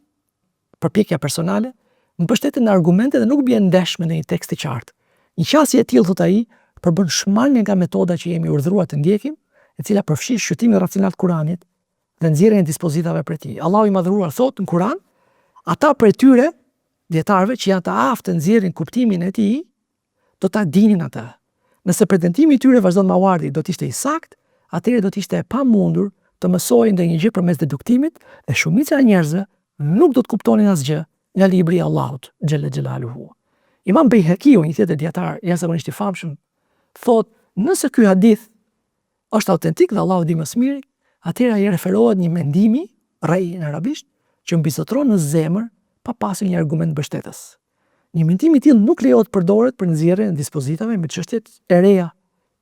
përpjekja personale, mbështetet në argumente dhe nuk bjen ndesh me një tekst i qartë. Një qasje e tillë, thot ai, përbën shmalje nga metoda që jemi urdhëruar të ndjekim, e cila përfshin shqyrtimin racional të Kuranit dhe nxjerrjen e dispozitave prej tij. Allahu i madhëruar thot në Kur'an, ata prej tyre dietarëve që janë të aftë të nxjerrin kuptimin e tij, do ta dinin atë. Nëse pretendimi i tyre, vazhdon Mawardi, do të ishte i saktë, atëherë do të ishte e pamundur të mësojnë ndonjë gjë përmes deduktimit dhe shumica e njerëzve nuk do të kuptonin asgjë nga libri i Allahut xhalla xhelaluhu. Imam Bejhekiu, një tjetër dietar jashtëzakonisht i famshëm, thot, nëse ky hadith është autentik dhe Allahu di më së miri, atëherë ai referohet një mendimi, rej në arabisht, që mbizotron në zemër pa pasur një argument mbështetës. Një mendim i tillë nuk lejohet përdoret për nxjerrjen e dispozitave me çështjet e reja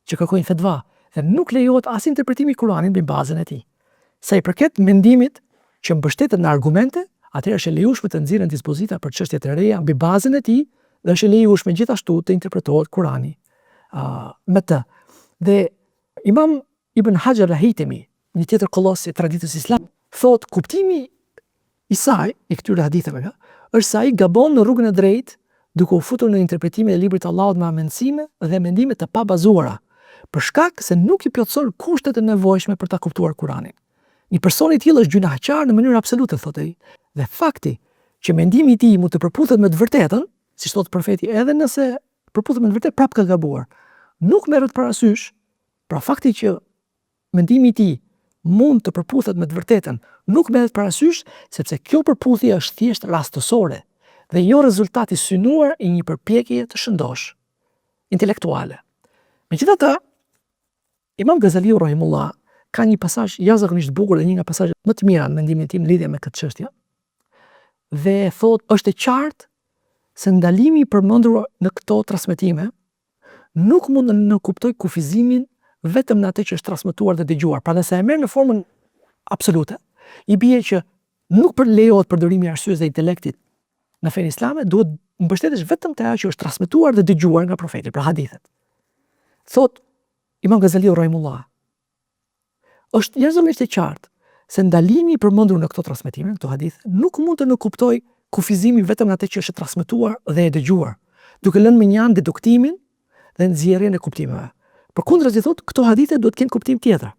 që kërkojnë fetva dhe nuk lejohet as interpretimi i Kuranit mbi bazën e tij. Sa i përket mendimit që mbështetet në argumente, atëherë është e lejueshme të nxjerrën dispozita për çështjet e reja mbi bazën e tij dhe është e lejueshme gjithashtu të interpretohet Kurani me të. Dhe Imam Ibn Hajar al-Haytami, një tjetër kolos i traditës islame, thot kuptimi i saj i këtyre haditheve është se ai gabon në rrugën e drejtë duke u futur në interpretimin e librit të Allahut me amendësime dhe mendime të pabazuara, për shkak se nuk i plotëson kushtet e nevojshme për ta kuptuar Kuranin. Një person i tillë është gjunaqar në mënyrë absolute, thotë ai, dhe fakti që mendimi i tij mund të përputhet me të vërtetën, siç thotë profeti, edhe nëse përputhet me të vërtetë, prapë ka gabuar. Nuk merret parasysh, pra fakti që mendimi i tij mund të përputhet me të vërtetën, nuk merret parasysh sepse kjo përputhje është thjesht rastësore dhe jo rezultati synuar i një përpjekje të shëndosh intelektuale. Megjithatë, Imam Ghazaliu rahimullah ka një pasazh jashtëzakonisht bukur dhe një nga pasazhet më të mira në mendimin tim në lidhje me këtë çështje. Dhe thotë, është e qartë se ndalimi i përmendur në këto transmetime nuk mund të nënkuptoj kufizimin vetëm në atë që është transmetuar dhe dëgjuar. Pra nëse e merr në formën absolute, i bie që nuk lejohet përdorimi i arsyes dhe intelektit në fenë islame, duhet mbështetesh vetëm te ajo që është transmetuar dhe dëgjuar nga profeti, pra hadithet. Thot Imam Ghazaliu rahimullah, është jashtëzakonisht e qartë se ndalimi i përmendur në këto transmetime, këto hadithe, nuk mund të nënkuptoj kufizimin vetëm në atë që është transmetuar dhe e dëgjuar, duke lënë me një anë deduktimin dhe nxjerrjen e kuptimeve. Përkundrazi thotë, këto hadithe duhet të kenë kuptim tjetër.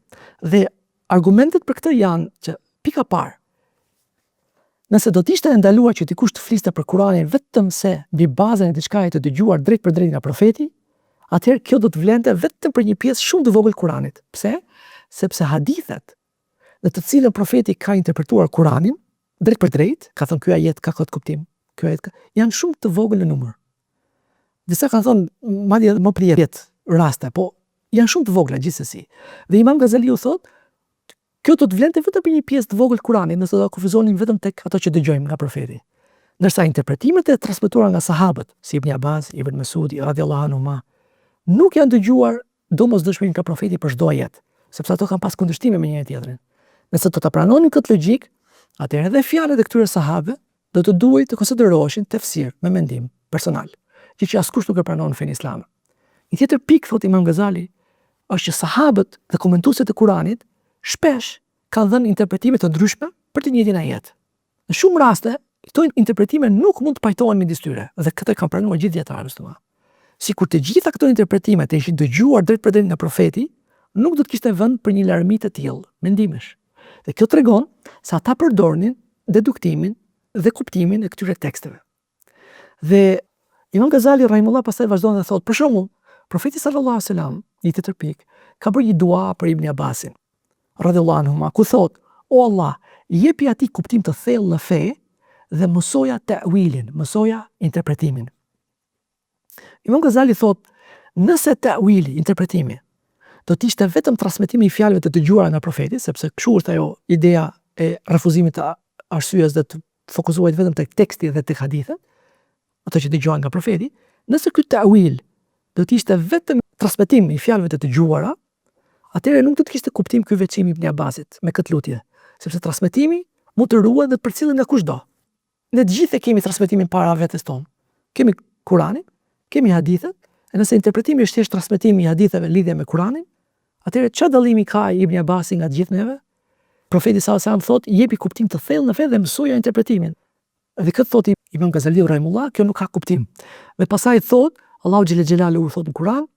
Dhe argumentet për këtë janë që pika parë, nëse do të ishte ndaluar që dikush të fliste për Kuranin vetëm se mbi bazën e diçkaje të dëgjuar drejt për drejt nga profeti, atëherë kjo do të vlente vetëm për një pjesë shumë të vogël Kuranit. Pse? Sepse hadithet në të cilën profeti ka interpretuar Kuranin drejt për drejt, ka thënë ky ajet ka këtë kuptim, ky ajet janë shumë të vogël në numër. Disa kanë thënë madje më për 10 raste, po janë shumë të vogla gjithsesi. Dhe Imam Ghazaliu thotë, kjo do të vlente vetëm për një pjesë të vogël Kuranit, nëse do ta kufizonin vetëm tek ato që dëgjojmë nga profeti. Ndërsa interpretimet e transmetuara nga sahabët, si Ibn Abbas, Ibn Mesudi radhiyallahu anhuma, nuk janë dëgjuar domosdoshmërisht nga profeti për çdo ajet, sepse ato kanë pas kundërshtime me njëri tjetrin. Nëse do ta pranonin këtë logjik, atëherë edhe fjalët e këtyre sahabëve do të duhej të konsideroheshin tefsir me mendim personal, që askush nuk e pranon në fenë islame. Një tjetër pikë, thot Imam Ghazali, është që sahabët dhe komentuesit e Kuranit shpesh kanë dhënë interpretime të ndryshme për të njëjtin ajet. Në shumë raste, këto interpretime nuk mund të pajtohen midis tyre, dhe këtë kanë pranuar gjithë dietarët tuaj. Sikur të gjitha këto interpretime të ishin dëgjuar drejt për drejt nga profeti, nuk do të kishte vend për një larmi të tillë mendimesh. Dhe kjo tregon se ata përdornin deduktimin dhe kuptimin e këtyre teksteve. Dhe Imam Ghazali rahimullah pastaj vazhdon dhe thotë, për shembull, profeti sallallahu alaihi wasallam, një tjetër pikë, ka bërë një dua për Ibn Abbasin radhiyallahu anhu, ku thotë, o Allah, jepi atij kuptim të thellë në fe dhe mësoja ta'wilin, mësoja interpretimin. Imam Ghazali thotë, nëse ta'wili, interpretimi, do të ishte vetëm transmetimi i fjalëve të dëgjuara nga profeti, sepse kështu është ajo ideja e refuzimit të arsyes dhe të fokusohet vetëm tek teksti dhe tek hadithet, ato që dëgjohen nga profeti, nëse ky ta'wil do të ishte vetëm transmetimi i fjalëve të dëgjuara, atëherë nuk do të kishte kuptim ky veçim i Ibn Abbasit me këtë lutje, sepse transmetimi mund të ruhet dhe përcillet nga kushdo. Ne të gjithë kemi transmetimin para vetes tonë. Kemi Kur'anin, kemi hadithet, e nëse interpretimi është thjesht transmetimi i haditheve lidhje me Kur'anin, atëherë çfarë dallimi ka Ibn Abbasi nga të gjithë neve? Profeti sallallahu alajhi wasallam thotë, jepi kuptim të thellë në fe dhe mësoja interpretimin. Dhe këtë thotë Imam Ghazaliu rahimullah, kjo nuk ka kuptim. Dhe pastaj thotë, Allahu xhelel xhelalu thotë në Kur'an,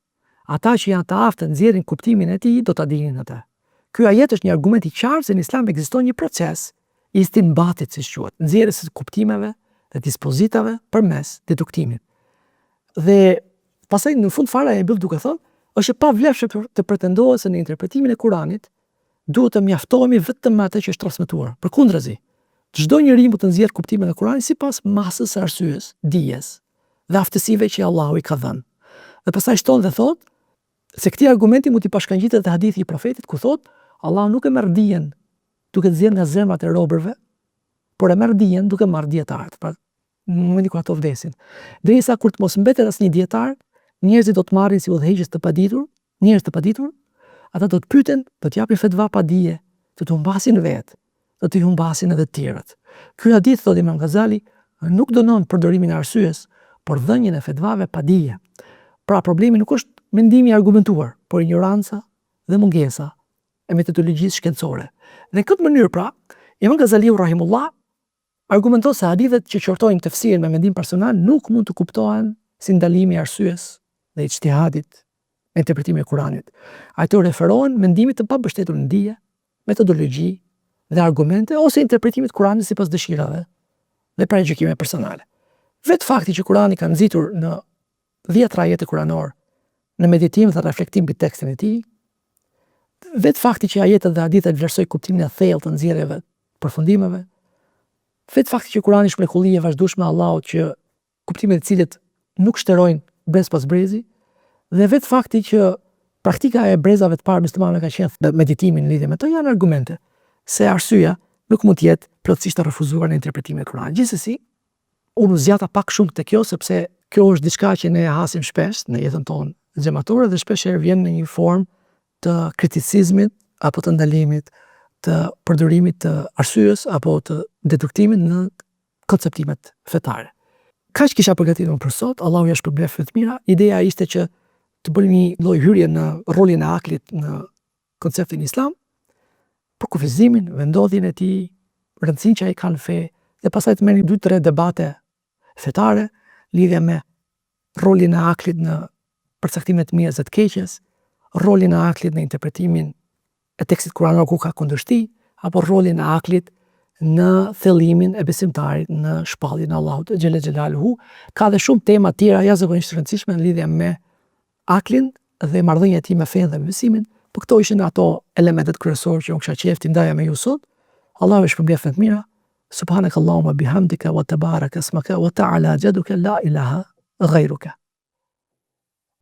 ata që janë të aftë nxjerrin kuptimin e tij do ta dinin atë. Ky ajet është një argument i qartë se në Islam ekziston një proces i istinbatit, siç quhet, nxjerrjes së kuptimeve dhe dispozitave përmes deduktimit. Dhe pastaj në fund fare e mbyll duke thënë, është e pavlefshme të pretendohet se në interpretimin e Kuranit duhet të mjaftohemi vetëm me atë që është transmetuar. Përkundrazi, çdo njeri mund të nxjerrë kuptimin e Kuranit sipas masës së arsyes, dijes dhe aftësive që Allahu i ka dhënë. Dhe pastaj shton dhe thotë se këtij argumenti mund t'i bashkangjitet edhe hadithi i profetit ku thotë Allahu nuk e merr dijen duke nxjerrë nga zemrat e robërve, por e merr dijen duke marrë dietarët. Pra, në momentin kur ato vdesin. Derisa kur të mos mbetet asnjë dietar, njerëzit do të marrin si udhëheqës të paditur, njerëz të paditur, ata do të pyeten, do të japin fetva pa dije, do të humbasin vetë, do të humbasin edhe të tjerët. Ky hadith, thotë Imam Ghazali, nuk dënon përdorimin e arsyes, por dhënien e fetvave pa dije. Pra problemi nuk është mendimi i argumentuar, por ignoranca dhe mungesa e metodologjisë shkencore. Në këtë mënyrë pra, Imam Ghazaliu rahimullah argumenton se hadithet që qortojnë tefsirin me mendim personal nuk mund të kuptohen si ndalimi i arsyes dhe ijtihadit me interpretimin e Kuranit. Ato referohen mendimit të pambështetur në dije, metodologji dhe argumente ose interpretimit të Kuranit sipas dëshirave dhe parajgjykimeve personale. Vetë fakti që Kurani ka nxitur në 10 ajete kuranor në meditim dhe reflektim mbi tekstin e tij, vetë fakti që ajetet dhe hadithet vlerësojnë kuptimin e thellë të nxjerrjeve, përfundimeve, vetë fakti që Kurani është mrekulli e vazhdueshme e Allahut që kuptimet e cilët nuk shterojnë brez pas brezi, dhe vetë fakti që praktika e brezave të parë muslimanëve ka qenë meditimin në lidhje me to janë argumente se arsyeja nuk mund të jetë plotësisht e refuzuar në interpretimin e Kuranit. Gjithsesi, unë zgjata pak shumë te kjo sepse kjo është diçka që ne hasim shpesh në jetën tonë xhamatore dhe shpeshherë vjen në një formë të kriticizmit apo të ndalimit, të përdorimit të arsyes apo të deduktimit në konceptimet fetare. Kaq kisha përgatitur për sot, Allahu ja shpërblet të mira. Ideja ishte që të bëjmë një lloj hyrje në rolin e aklit në konceptin islam, për kufizimin, vendodhjen e tij, rëndësinë që ai ka në fe, dhe pastaj të merrni 2-3 debate fetare lidhje me rolin e aklit në përcaktimet të mirës dhe të keqes, rolin e aklit në interpretimin e tekstit kuranor ku ka kundërshti, apo rolin e aklit në thellimin e besimtarit në shpalljen e Allahut xhelel xhelaluhu. Ka dhe shumë tema tjera jashtëzakonisht të rëndësishme në lidhje me aklin dhe marrëdhënien e tij me fenë dhe me besimin, por këto ishin ato elementet kryesorë që unë kisha qejf të ndaja me ju sot. Allahu ju shpërblet të mira. Subhanakallahumma bihamdika wa tabaraka ismuka wa ta'ala jadduka la ilaha ghayruka.